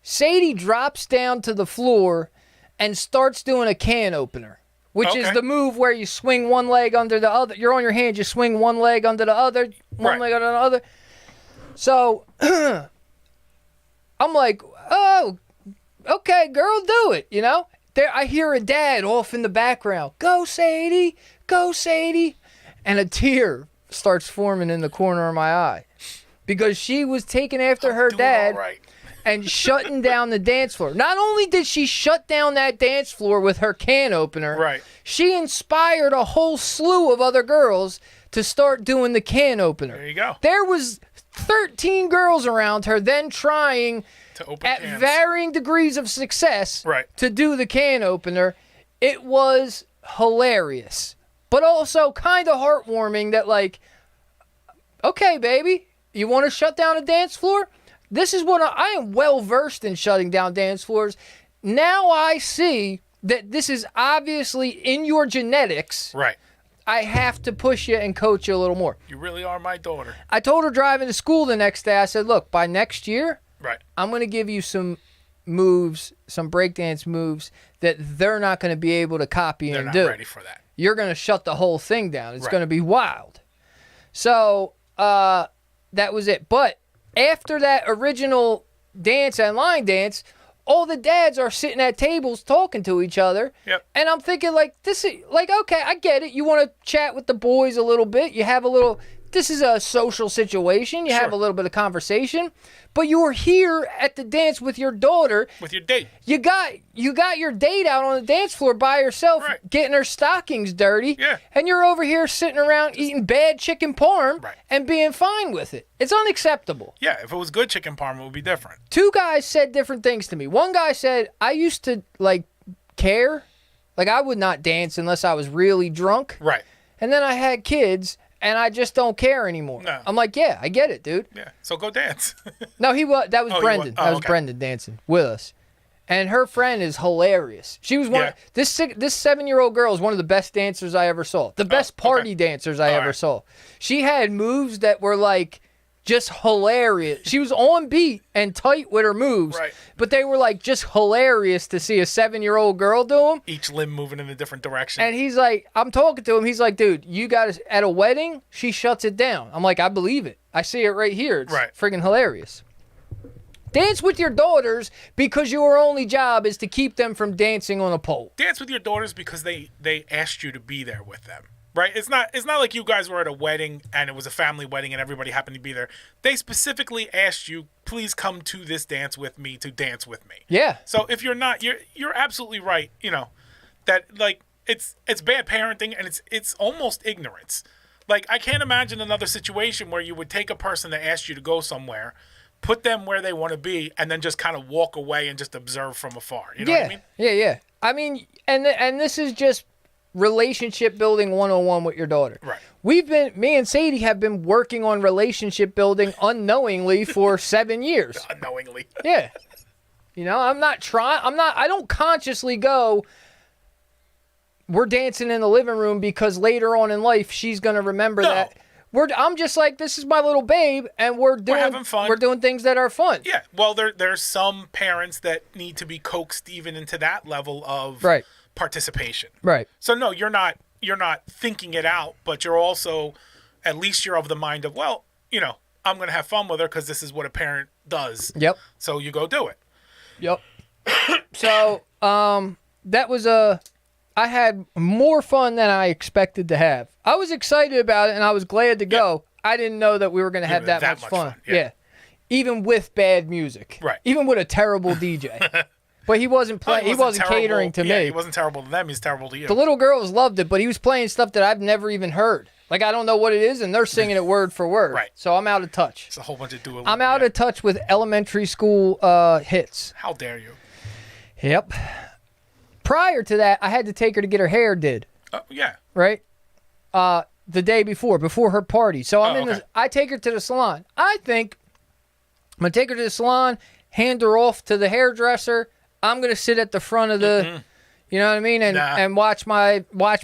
Sadie drops down to the floor and starts doing a can opener, which is Okay. the move where you swing one leg under the other. You're on your hands, you swing one leg under the other, one Right. leg under the other. So I'm like, oh, okay, girl, do it, you know? There, I hear a dad off in the background, go Sadie, go Sadie. And a tear starts forming in the corner of my eye because she was taking after her Doing dad all right. and shutting down the dance floor. Not only did she shut down that dance floor with her can opener, Right. she inspired a whole slew of other girls to start doing the can opener. There you go. There was 13 girls around her then trying To open at cans. varying degrees of success Right. to do the can opener. It was hilarious, but also kind of heartwarming that, like, okay, baby, you want to shut down a dance floor? This is what I am well versed in shutting down dance floors. Now I see that this is obviously in your genetics. Right. I have to push you and coach you a little more. You really are my daughter. I told her driving to school the next day, I said, look, by next year, Right. I'm going to give you some moves, some breakdance moves that they're not going to be able to copy They're and not do. ready for that. You're going to shut the whole thing down. It's Right. going to be wild. So that was it. But after that original dance and line dance, all the dads are sitting at tables talking to each other. Yep. And I'm thinking, like, this is, like, okay, I get it. You want to chat with the boys a little bit. You have a little, this is a social situation. You have Sure. a little bit of conversation. But you were here at the dance with your daughter. With your date. You got your date out on the dance floor by yourself, Right. getting her stockings dirty. Yeah. And you're over here sitting around eating bad chicken parm Right. and being fine with it. It's unacceptable. Yeah, if it was good chicken parm, it would be different. Two guys said different things to me. One guy said, I used to, like, care. Like, I would not dance unless I was really drunk. Right. And then I had kids, and I just don't care anymore. No. I'm like, yeah, I get it, dude. Yeah. So go dance. No, that was Oh, he Brendan. was- oh, That was okay. Brendan dancing with us. And her friend is hilarious. She was one. Yeah. This 7-year-old girl is one of the best dancers I ever saw. The best okay. party dancers I All ever right. saw. She had moves that were like just hilarious. She was on beat and tight with her moves, Right. but they were like just hilarious to see a 7-year-old girl do them. Each limb moving in a different direction. And he's like, I'm talking to him. He's like, dude, you got to, at a wedding, she shuts it down. I'm like, I believe it. I see it right here. It's Right. friggin' hilarious. Dance with your daughters because your only job is to keep them from dancing on a pole. Dance with your daughters because they asked you to be there with them. Right? It's not like you guys were at a wedding and it was a family wedding and everybody happened to be there. They specifically asked you, please come to this dance with me to dance with me. Yeah. So if you're not, you're absolutely right. You know, that like it's bad parenting and it's almost ignorance. Like I can't imagine another situation where you would take a person that asked you to go somewhere, put them where they want to be, and then just kind of walk away and just observe from afar. You know what I mean? Yeah. I mean, and this is just relationship building 101 with your daughter. Right. Me and Sadie have been working on relationship building unknowingly for 7 years. Unknowingly. Yeah. You know, I don't consciously go, we're dancing in the living room because later on in life, she's going to remember No. that. I'm just like, this is my little babe, and we're having fun. We're doing things that are fun. Yeah. Well, there's some parents that need to be coaxed even into that level of Right. participation. Right. So no, you're not thinking it out, but you're also, at least you're of the mind of, well, you know, I'm going to have fun with her because this is what a parent does. Yep. So you go do it. Yep. So, that was I had more fun than I expected to have. I was excited about it and I was glad to go. I didn't know that we were going to have that much fun. Yeah. Even with bad music. Right. Even with a terrible DJ. But he wasn't playing. He wasn't terrible. catering to Yeah, me. he wasn't terrible to them. He's terrible to you. The little girls loved it, but he was playing stuff that I've never even heard. Like, I don't know what it is, and they're singing it word for word. Right. So I'm out of touch. It's a whole bunch of dual. I'm out of touch with elementary school hits. How dare you? Yep. Prior to that, I had to take her to get her hair did. Yeah. Right? The day before her party. So I'm okay. I take her to the salon. I think I'm going to take her to the salon, hand her off to the hairdresser. I'm going to sit at the front of the, you know what I mean? And Nah. and watch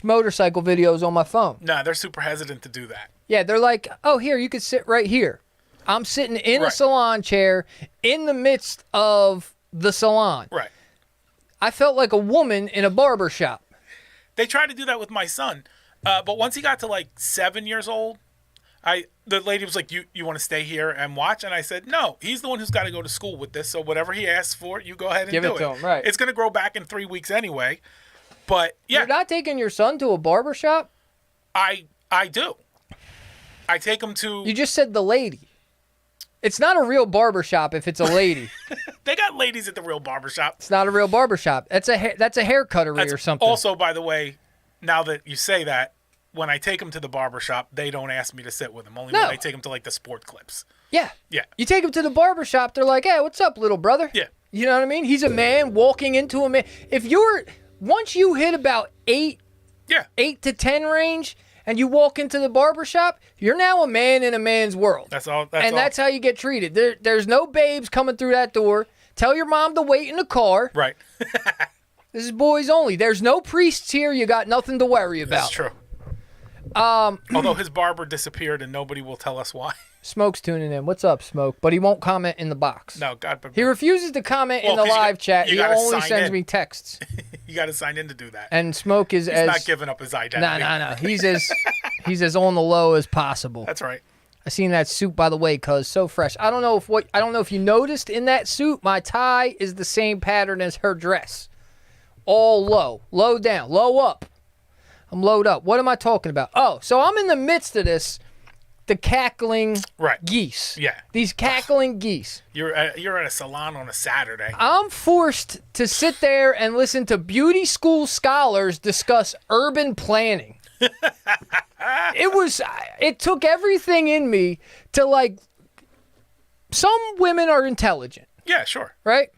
motorcycle videos on my phone. Nah, they're super hesitant to do that. Yeah, they're like, oh, here, you can sit right here. I'm sitting in a Right. salon chair in the midst of the salon. Right. I felt like a woman in a barber shop. They tried to do that with my son, but once he got to like 7 years old, the lady was like, "You want to stay here and watch?" And I said, "No, he's the one who's got to go to school with this. So whatever he asks for, you go ahead and Give do it to him, right. It's gonna grow back in 3 weeks anyway." But yeah, You're not taking your son to a barber shop? I do. I take him to. You just said the lady. It's not a real barber shop if it's a lady. They got ladies at the real barbershop. It's not a real barber shop. That's a hair cuttery That's or something. Also, by the way, now that you say that, when I take them to the barber shop, they don't ask me to sit with them. Only No. when I take them to like the sport clips. Yeah. Yeah. You take him to the barber shop, they're like, hey, what's up, little brother? Yeah. You know what I mean? He's a man walking into a man. Once you hit about 8 Yeah. to 10 range and you walk into the barber shop, you're now a man in a man's world. That's all. That's how you get treated. There's no babes coming through that door. Tell your mom to wait in the car. Right. This is boys only. There's no priests here. You got nothing to worry about. That's true. Although his barber disappeared and nobody will tell us why. Smoke's tuning in. What's up, Smoke? But he won't comment in the box. No, God, but He refuses to comment in Well, the 'cause live chat. you He gotta only sign sends in. me texts. you got to sign in to do that. And Smoke is He's as not giving up his identity. no. He's as on the low as possible. That's right. I seen that suit, by the way, cuz so fresh. I don't know if you noticed in that suit, my tie is the same pattern as her dress. All low down, low up. I'm low up. What am I talking about? Oh, so I'm in the midst of this, the cackling Right. geese. Yeah. These cackling geese. You're at a salon on a Saturday. I'm forced to sit there and listen to beauty school scholars discuss urban planning. It took everything in me to like, some women are intelligent, Yeah, sure. right?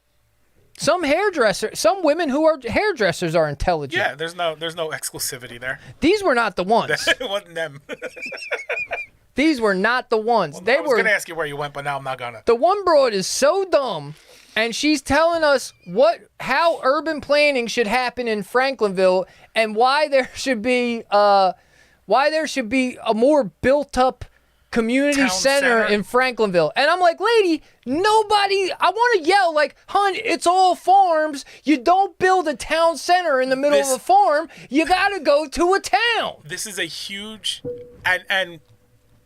Some women who are hairdressers are intelligent. Yeah, there's no exclusivity there. These were not the ones. It wasn't them. These were not the ones. I was gonna ask you where you went, but now I'm not gonna. The one broad is so dumb, and she's telling us how urban planning should happen in Franklinville, and why there should be a more built up community Town center in Franklinville. And I'm like, lady, I want to yell like, hun, it's all farms. You don't build a town center in the middle of a farm. You got to go to a town. This is a huge, and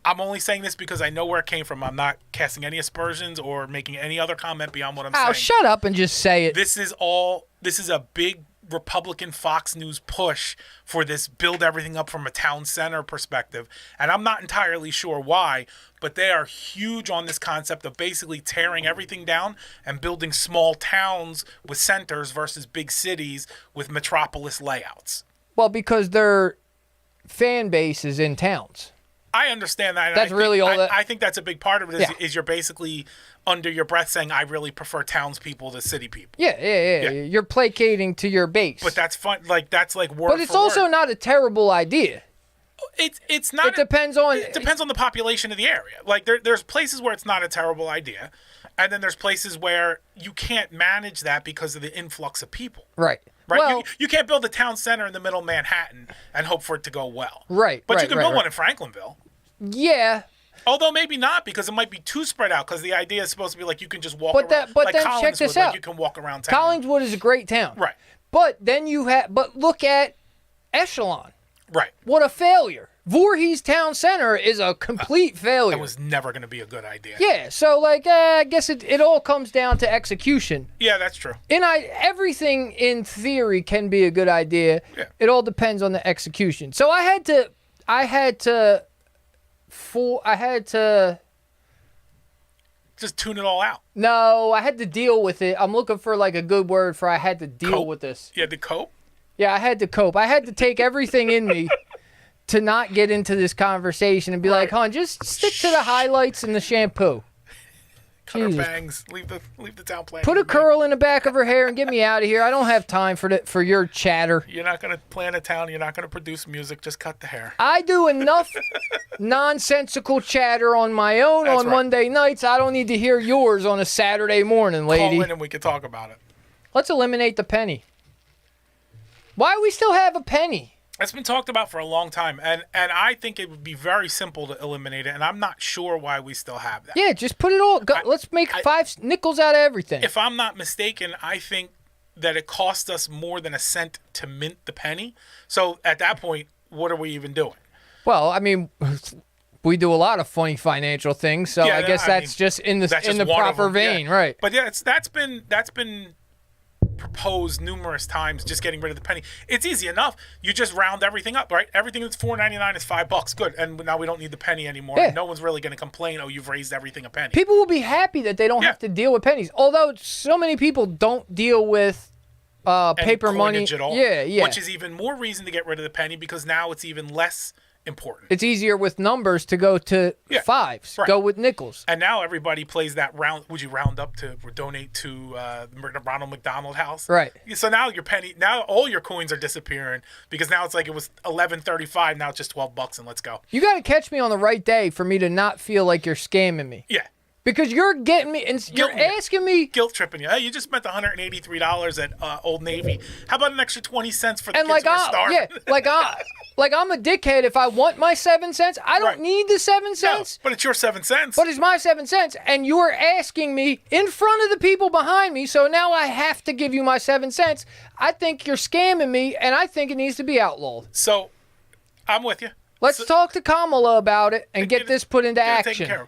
I'm only saying this because I know where it came from. I'm not casting any aspersions or making any other comment beyond what I'm saying. Oh, shut up and just say it. This is a big Republican Fox News push for this build everything up from a town center perspective. And I'm not entirely sure why, but they are huge on this concept of basically tearing everything down and building small towns with centers versus big cities with metropolis layouts. Well, because their fan base is in towns. I understand that. That's really all that. I think that's a big part of it. Yeah. Is you're basically under your breath saying, "I really prefer townspeople to city people." Yeah. You're placating to your base. But that's fun. Like that's like word. But it's for also word. not a terrible idea. It's not. It depends on the population of the area. Like there's places where it's not a terrible idea, and then there's places where you can't manage that because of the influx of people. Right. Right. Well, You can't build a town center in the middle of Manhattan and hope for it to go well. Right, But right, you can right, build right. one in Franklinville. yeah. Although maybe not, because it might be too spread out. Because the idea is supposed to be like you can just walk But around. but like then check Collingswood, this like out. you can walk around town. Collingswood is a great town. Right. But then but look at Echelon. Right. What a failure. Voorhees Town Center is a complete failure. It was never going to be a good idea. Yeah, so like I guess it all comes down to execution. Yeah, that's true. And everything in theory can be a good idea. Yeah. It all depends on the execution. So I had to Just tune it all out. No, I had to deal with it. I'm looking for like a good word for I had to deal Cope. with this. You had to cope. Yeah, I had to cope. I had to take everything in me to not get into this conversation and be like, hon, just stick to the highlights and the shampoo. Cut her Jesus. bangs. Leave the town plan. Put a curl in the back of her hair and get me out of here. I don't have time for your chatter. You're not going to plan a town. You're not going to produce music. Just cut the hair. I do enough nonsensical chatter on my own That's on right. Monday nights. I don't need to hear yours on a Saturday morning, lady. Call in and we can talk about it. Let's eliminate the penny. Why we still have a penny? It's been talked about for a long time, and I think it would be very simple to eliminate it, and I'm not sure why we still have that. Yeah, just put it all. Let's make 5 nickels out of everything. If I'm not mistaken, I think that it costs us more than a cent to mint the penny. So at that point, what are we even doing? Well, I mean, we do a lot of funny financial things, so Yeah, I guess I that's mean, just in the that's just one of proper them, vein, yeah. right? But yeah, that's been proposed numerous times. Just getting rid of the penny. It's easy enough. You just round everything up, right? Everything that's $4.99 is $5. Good, and now we don't need the penny anymore. Yeah. No one's really going to complain. Oh, you've raised everything a penny. People will be happy that they don't Yeah. have to deal with pennies. Although so many people don't deal with And paper money. coinage at all. Yeah. Which is even more reason to get rid of the penny because now it's even less important. It's easier with numbers to go to Yeah. 5s. Right. Go with nickels. And now everybody plays that round. Would you round up to donate to the Ronald McDonald House? Right. So now your penny, now all your coins are disappearing because now it's like it was $11.35. Now it's just $12 and let's go. You got to catch me on the right day for me to not feel like you're scamming me. Yeah. Because you're getting me, and you're Guilt me. asking me, Guilt tripping you. Hey, you just spent $183 at Old Navy. How about an extra 20 cents for the and kids like who are starving? like I'm a dickhead if I want my 7 cents. I don't Right. need the 7 No, cents. but it's your 7 cents. But it's my 7 cents, and you're asking me in front of the people behind me, so now I have to give you my 7 cents. I think you're scamming me, and I think it needs to be outlawed. So I'm with you. Let's talk to Kamala about it and get this put into Get it taken action. care of.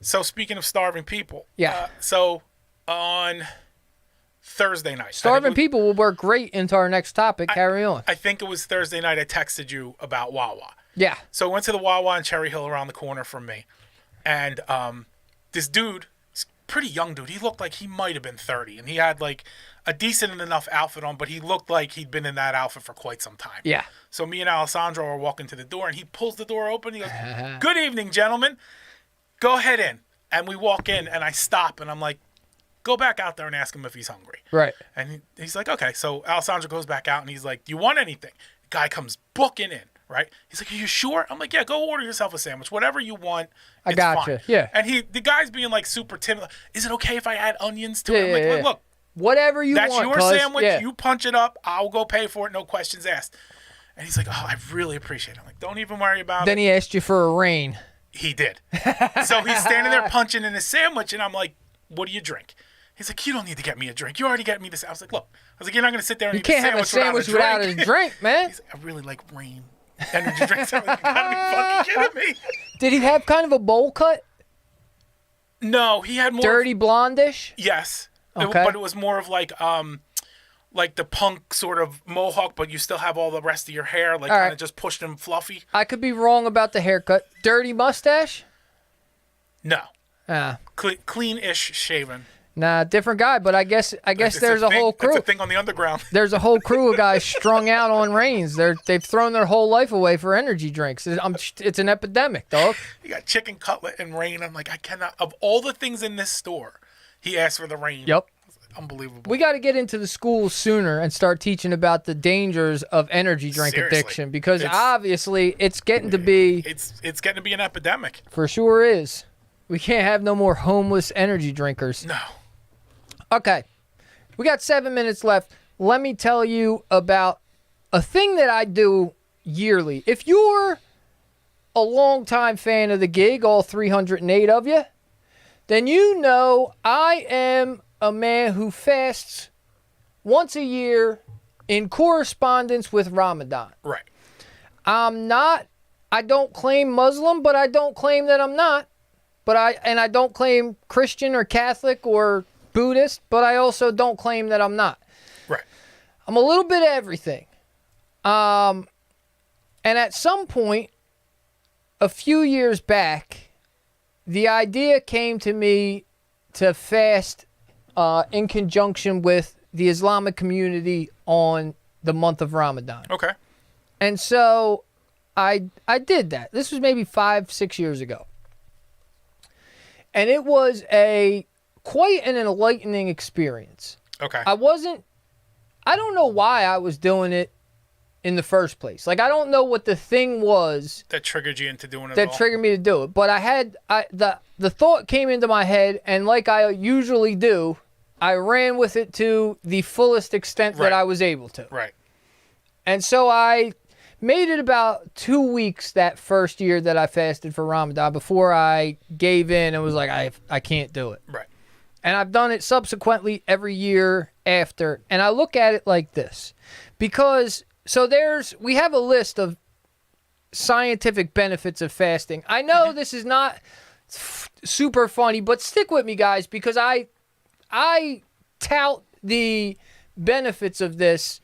So speaking of starving people, Yeah. So on Thursday night, Starving people will work great into our next topic. Carry on. I think it was Thursday night. I texted you about Wawa. Yeah. So I went to the Wawa in Cherry Hill around the corner from me, and this dude, pretty young dude. He looked like he might have been 30, and he had like a decent enough outfit on, but he looked like he'd been in that outfit for quite some time. Yeah. So me and Alessandro are walking to the door, and he pulls the door open. He goes, "Good evening, gentlemen. Go ahead in." And we walk in, and I stop, and I'm like, "Go back out there and ask him if he's hungry." Right. And he's like, "Okay." So Alessandro goes back out, and he's like, "Do you want anything?" The guy comes booking in, right? He's like, "Are you sure?" I'm like, "Yeah, go order yourself a sandwich. Whatever you want, I it's gotcha. fine." Yeah. And the guy's being like super timid. Is it okay if I add onions to it? I'm Yeah, like, yeah, "Look, look, Whatever you that's want, your cuz. sandwich. Yeah. You punch it up. I'll go pay for it. No questions asked." And he's like, "Oh, I really appreciate it." I'm like, "Don't even worry about Then it." he asked you for a rain. He did. So he's standing there punching in his sandwich, and I'm like, "What do you drink?" He's like, "You don't need to get me a drink. You already get me this." I was like, "Look," I was like, "You're not going to sit there and You eat can't have a sandwich sandwich without a drink, man. He's like, "I really like rain energy drinks." I'm like, "You gotta be fucking kidding me." Did he have kind of a bowl cut? No, he had more Dirty blondish? Yes. Okay. But it was more of like the punk sort of mohawk, but you still have all the rest of your hair, like All kind right. of just pushed and fluffy. I could be wrong about the haircut. Dirty mustache? No. Ah. Clean-ish shaven. Nah, different guy, but I guess It's there's a thing- whole crew. It's a thing on the underground. There's a whole crew of guys strung out on reins. They've thrown their whole life away for energy drinks. It's an epidemic, dog. You got chicken cutlet and rain. I'm like, I cannot. Of all the things in this store, he asked for the rain. Yep. Unbelievable. We got to get into the schools sooner and start teaching about the dangers of energy drink Seriously. addiction because It's- obviously it's getting to be, It's getting to be an epidemic. for sure is. We can't have no more homeless energy drinkers. No. Okay. We got 7 minutes left. Let me tell you about a thing that I do yearly. If you're a longtime fan of the gig, all 308 of you, then you know I am a man who fasts once a year in correspondence with Ramadan. Right. I don't claim Muslim, but I don't claim that I'm not. I don't claim Christian or Catholic or Buddhist, but I also don't claim that I'm not. Right. I'm a little bit of everything. And at some point, a few years back, the idea came to me to fast in conjunction with the Islamic community on the month of Ramadan. Okay. And so I did that. This was maybe 5-6 years ago. And it was quite an enlightening experience. Okay. I don't know why I was doing it in the first place. Like, I don't know what the thing was that triggered you into doing it that all? triggered me to do it. But the thought came into my head, and like I usually do, I ran with it to the fullest extent that Right. I was able to. Right. And so I made it about 2 weeks that first year that I fasted for Ramadan before I gave in and was like, I can't do it. Right. And I've done it subsequently every year after. And I look at it like this. Because, we have a list of scientific benefits of fasting. I know this is not super funny, but stick with me, guys, because I tout the benefits of this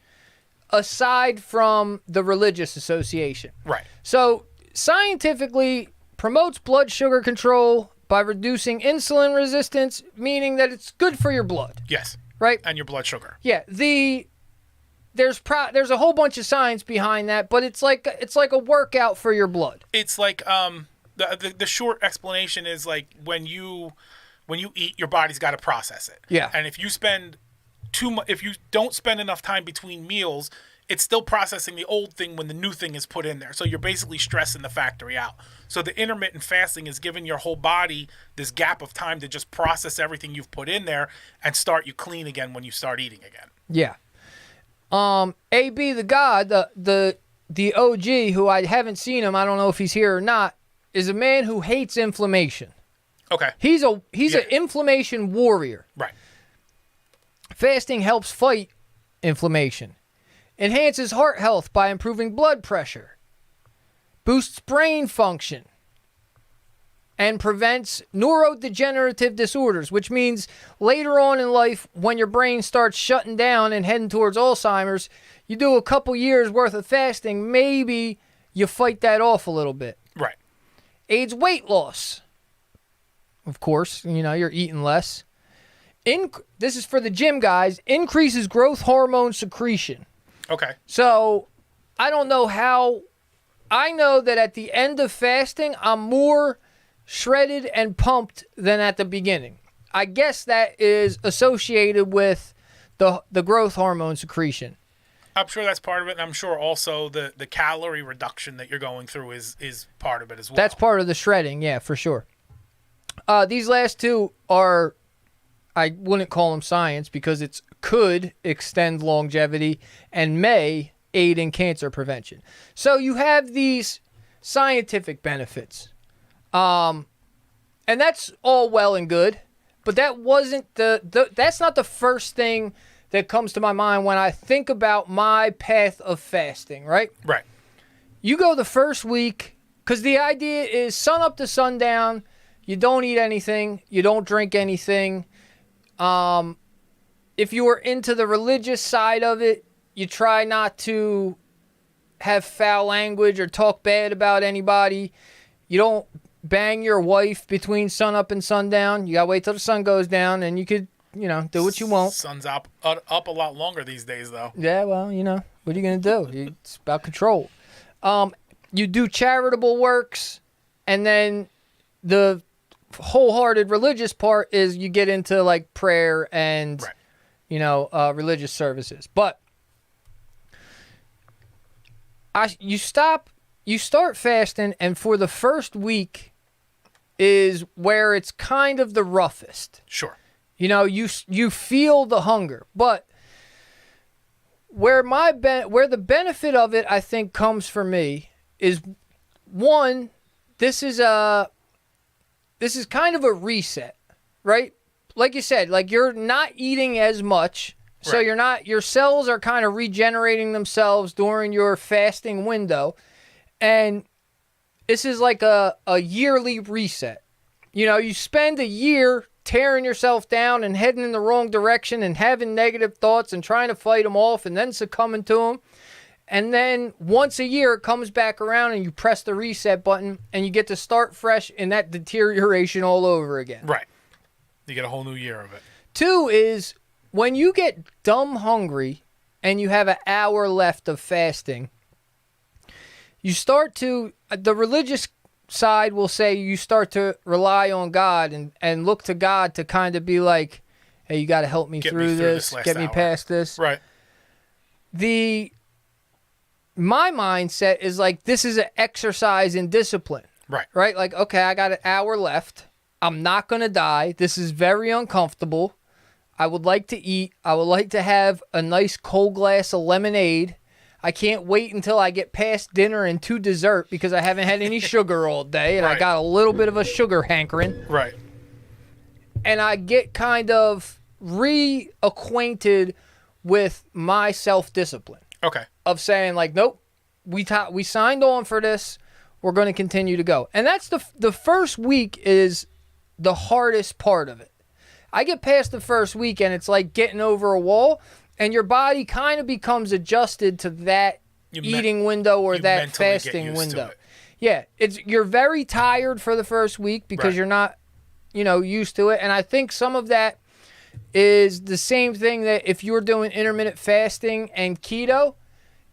aside from the religious association. Right. So, scientifically, promotes blood sugar control by reducing insulin resistance, meaning that it's good for your blood. Yes. Right? And your blood sugar. Yeah. There's a whole bunch of science behind that, but it's like a workout for your blood. It's like the short explanation is like when you eat, your body's got to process it. Yeah. And if you if you don't spend enough time between meals, it's still processing the old thing when the new thing is put in there. So you're basically stressing the factory out. So the intermittent fasting is giving your whole body this gap of time to just process everything you've put in there and start you clean again when you start eating again. Yeah. AB the God, the OG, who I haven't seen him, I don't know if he's here or not, is a man who hates inflammation. Okay. He's an inflammation warrior. Right. Fasting helps fight inflammation. Enhances heart health by improving blood pressure. Boosts brain function. And prevents neurodegenerative disorders, which means later on in life, when your brain starts shutting down and heading towards Alzheimer's, you do a couple years worth of fasting, maybe you fight that off a little bit. Right. Aids weight loss. Of course, you're eating less. This is for the gym guys. Increases growth hormone secretion. Okay. So, I don't know how. I know that at the end of fasting, I'm more shredded and pumped than at the beginning. I guess that is associated with the growth hormone secretion. I'm sure that's part of it, and I'm sure also the calorie reduction that you're going through is part of it as well. That's part of the shredding, yeah, for sure. These last two are, I wouldn't call them science because it could extend longevity and may aid in cancer prevention. So you have these scientific benefits. And that's all well and good, but that wasn't that's not the first thing that comes to my mind when I think about my path of fasting, right? Right. You go the first week, because the idea is sun up to sundown, you don't eat anything, you don't drink anything. If you are into the religious side of it, you try not to have foul language or talk bad about anybody. You don't bang your wife between sun up and sundown. You gotta wait till the sun goes down, and you could, do what you want. Sun's up a lot longer these days, though. Yeah, well, what are you gonna do? It's about control. You do charitable works, and then the wholehearted religious part is you get into like prayer and, right. Religious services. But you start fasting, and for the first week is where it's kind of the roughest. Sure. You feel the hunger, but where the benefit of it, I think, comes for me is, one, this is kind of a reset, right? Like you said, like you're not eating as much, so right. your cells are kind of regenerating themselves during your fasting window. And this is like a yearly reset. You spend a year tearing yourself down and heading in the wrong direction and having negative thoughts and trying to fight them off and then succumbing to them. And then once a year it comes back around and you press the reset button and you get to start fresh in that deterioration all over again. Right. You get a whole new year of it. Two is when you get dumb hungry and you have an hour left of fasting, you start to, the religious side will say you start to rely on God and look to God to kind of be like, hey, you got to help me through this, get me past this. Right. My mindset is like, this is an exercise in discipline. Right. Right? Like, okay, I got an hour left. I'm not going to die. This is very uncomfortable. I would like to eat. I would like to have a nice cold glass of lemonade. I can't wait until I get past dinner and to dessert because I haven't had any sugar all day and I Right. got a little bit of a sugar hankering. Right. And I get kind of reacquainted with my self-discipline Okay. of saying like, nope, we signed on for this. We're going to continue to go. And that's the first week is the hardest part of it. I get past the first week and it's like getting over a wall and your body kind of becomes adjusted to that eating window or you that mentally get fasting used to window. it. Yeah, you're very tired for the first week because Right. you're not, used to it. And I think some of that is the same thing that if you're doing intermittent fasting and keto,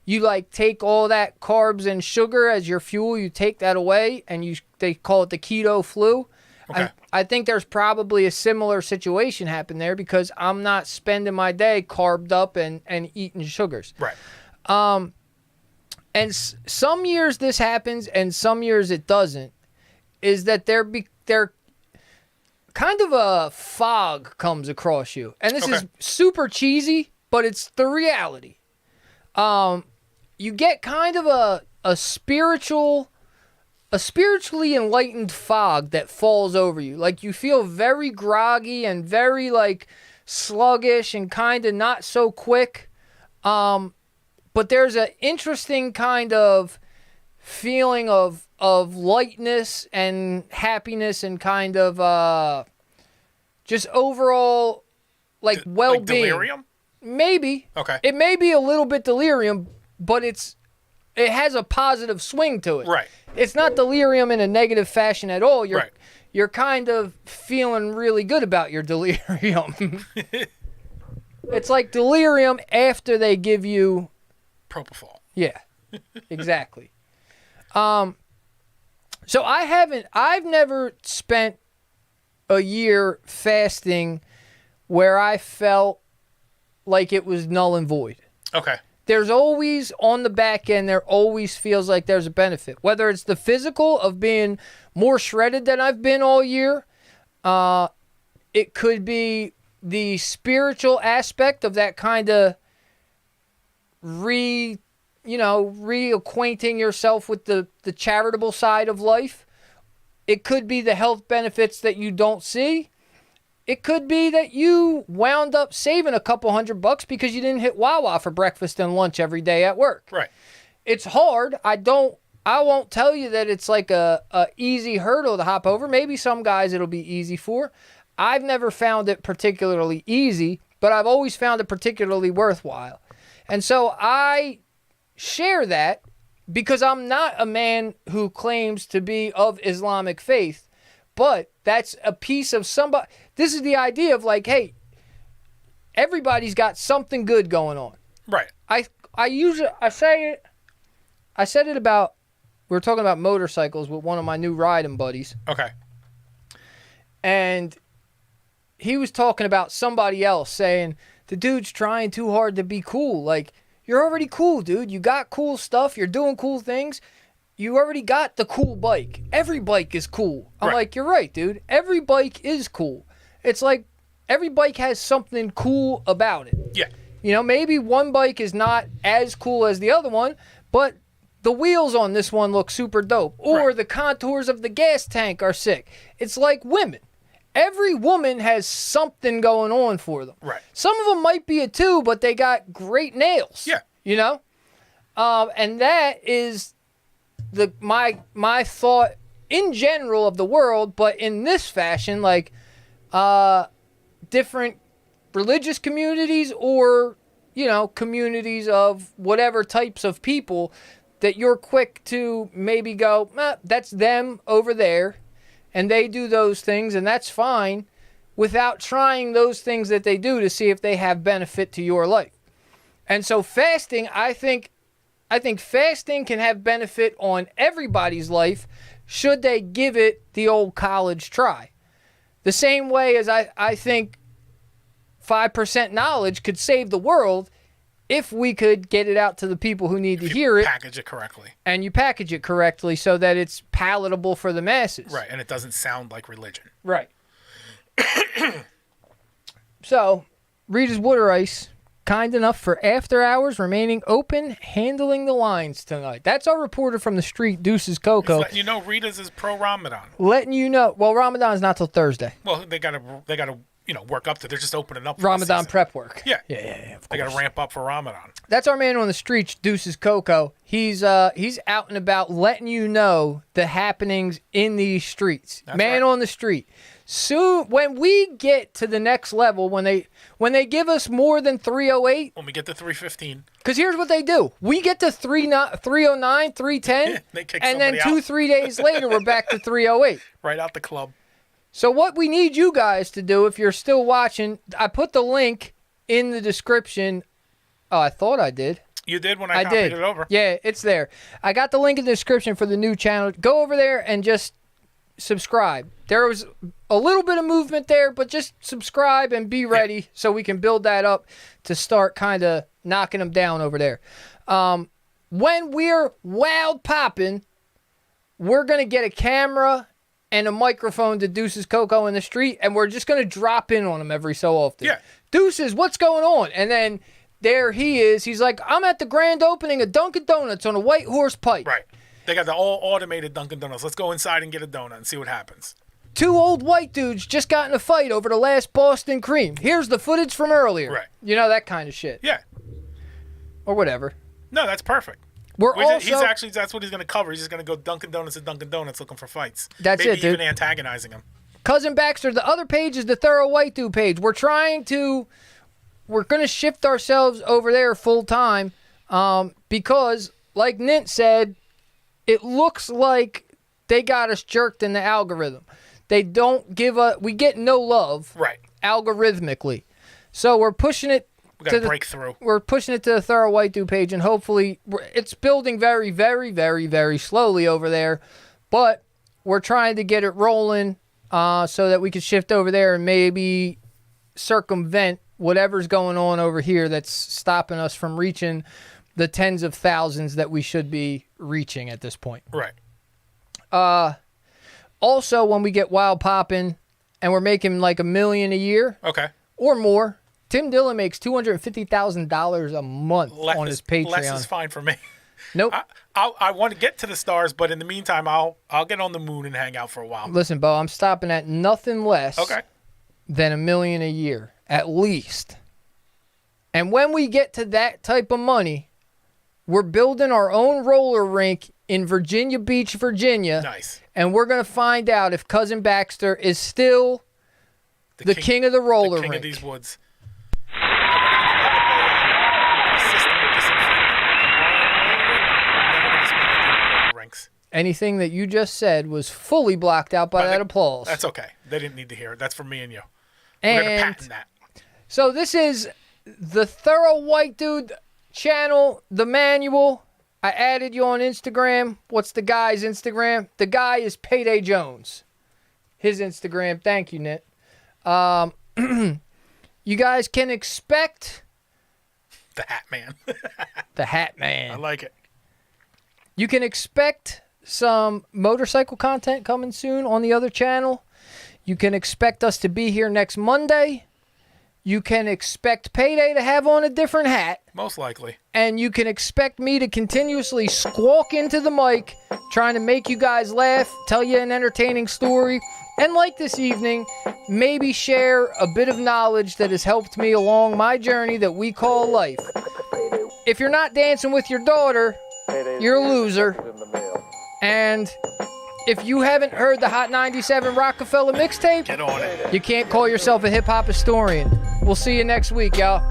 you like take all that carbs and sugar as your fuel, you take that away and they call it the keto flu. Okay. I think there's probably a similar situation happen there because I'm not spending my day carbed up and eating sugars. Right. And some years this happens and some years it doesn't, is that they're kind of a fog comes across you. And this is Okay. super cheesy, but it's the reality. You get kind of a spiritually enlightened fog that falls over you. Like you feel very groggy and very like sluggish and kind of not so quick. But there's an interesting kind of feeling of lightness and happiness and kind of just overall like well-being. Like delirium? Maybe. Okay. It may be a little bit delirium, but it has a positive swing to it. Right. It's not delirium in a negative fashion at all. Right. You're kind of feeling really good about your delirium. It's like delirium after they give you Propofol. yeah, exactly. So I've never spent a year fasting where I felt like it was null and void. Okay. There's always, on the back end, there always feels like there's a benefit. Whether it's the physical of being more shredded than I've been all year, it could be the spiritual aspect of that kind of reacquainting yourself with the charitable side of life. It could be the health benefits that you don't see. It could be that you wound up saving a couple $100 because you didn't hit Wawa for breakfast and lunch every day at work. Right. It's hard. I won't tell you that it's like a easy hurdle to hop over. Maybe some guys it'll be easy for. I've never found it particularly easy, but I've always found it particularly worthwhile. And so I share that because I'm not a man who claims to be of Islamic faith, but that's a piece of somebody. This is the idea of like, hey, everybody's got something good going on. Right. I said it about, we were talking about motorcycles with one of my new riding buddies, Okay. and he was talking about somebody else saying, the dude's trying too hard to be cool. Like, you're already cool, dude. You got cool stuff. You're doing cool things. You already got the cool bike. Every bike is cool. I'm Right. like, you're right, dude. Every bike is cool. It's like every bike has something cool about it. Yeah. Maybe one bike is not as cool as the other one, but the wheels on this one look super dope. Or Right. the contours of the gas tank are sick. It's like women. Every woman has something going on for them. Right. Some of them might be a 2, but they got great nails. Yeah. And that is my thought in general of the world, but in this fashion, like different religious communities or communities of whatever types of people that you're quick to maybe go, that's them over there and they do those things and that's fine, without trying those things that they do to see if they have benefit to your life. And so fasting, I think fasting can have benefit on everybody's life should they give it the old college try. The same way as I think 5% knowledge could save the world if we could get it out to the people who need to hear it. Package it correctly. And you package it correctly so that it's palatable for the masses. Right. And it doesn't sound like religion. Right. So, Rita's Water Ice kind enough for after hours remaining open, handling the lines tonight. That's our reporter from the street, Deuces Coco. He's letting you know Rita's is pro Ramadan. Letting you know. Well, Ramadan's not till Thursday. Well, they gotta work up to. They're just opening up. For Ramadan the season. prep work. Yeah. Of They course. gotta ramp up for Ramadan. That's our man on the streets, Deuces Coco. He's out and about letting you know the happenings in these streets. That's man right. on the street. Soon, when we get to the next level, when they give us more than 308, When we get to 315, because here's what they do: we get to 309, 310, They kick and then somebody out. 2-3 days later we're back to 308. right out the club. So what we need you guys to do, if you're still watching, I put the link in the description. Oh, I thought I did. You did when I copied did. it over. Yeah, it's there. I got the link in the description for the new channel. Go over there and just subscribe. There was a little bit of movement there, but just subscribe and be ready so we can build that up to start kind of knocking them down over there. When we're wild popping, we're going to get a camera and a microphone to Deuces Coco in the street, and we're just going to drop in on him every so often. Yeah. Deuces, what's going on? And then there he is. He's like, I'm at the grand opening of Dunkin' Donuts on a White Horse Pike. Right. They got the all automated Dunkin' Donuts. Let's go inside and get a donut and see what happens. Two old white dudes just got in a fight over the last Boston cream. Here's the footage from earlier. Right. You know, that kind of shit. Yeah. Or whatever. No, that's perfect. That's That's what he's going to cover. He's just going to go Dunkin' Donuts to Dunkin' Donuts looking for fights. That's Maybe it, dude. even antagonizing him. Cousin Baxter, the other page is the Thorough White Dude page. We're going to shift ourselves over there full time because, like Nint said, it looks like they got us jerked in the algorithm. They don't give we get no love Right. algorithmically. So we're pushing it We got to break through. We're pushing it to the Thorough White Dude page, and hopefully it's building very, very, very, very slowly over there. But we're trying to get it rolling so that we can shift over there and maybe circumvent whatever's going on over here that's stopping us from reaching the tens of thousands that we should be reaching at this point. Right. Also, when we get wild popping and we're making like $1 million a year Okay. or more, Tim Dillon makes $250,000 a month on his Patreon. Less is fine for me. Nope. I want to get to the stars, but in the meantime, I'll get on the moon and hang out for a while. Listen, Bo, I'm stopping at nothing less Okay. than $1 million a year, at least. And when we get to that type of money, we're building our own roller rink in Virginia Beach, Virginia. Nice. And we're going to find out if Cousin Baxter is still the king of the roller the king rink. of these woods. A system of disinfectant. Never gonna smell anything in roller rinks. Anything that you just said was fully blocked out by that applause. That's okay. They didn't need to hear it. That's for me and you. We're gonna And patent that. so this is the Thorough White Dude channel, the manual. I added you on Instagram. What's the guy's Instagram? The guy is Payday Jones. His Instagram. Thank you, Nit. You guys can expect The Hat Man. the Hat I Man. like it. You can expect some motorcycle content coming soon on the other channel. You can expect us to be here next Monday. You can expect Payday to have on a different hat. Most likely. And you can expect me to continuously squawk into the mic, trying to make you guys laugh, tell you an entertaining story, and like this evening, maybe share a bit of knowledge that has helped me along my journey that we call life. If you're not dancing with your daughter, Payday's you're a here, loser. check is in the mail. And if you haven't heard the Hot 97 Rockefeller mixtape, Get on it. you can't call yourself a hip-hop historian. We'll see you next week, y'all.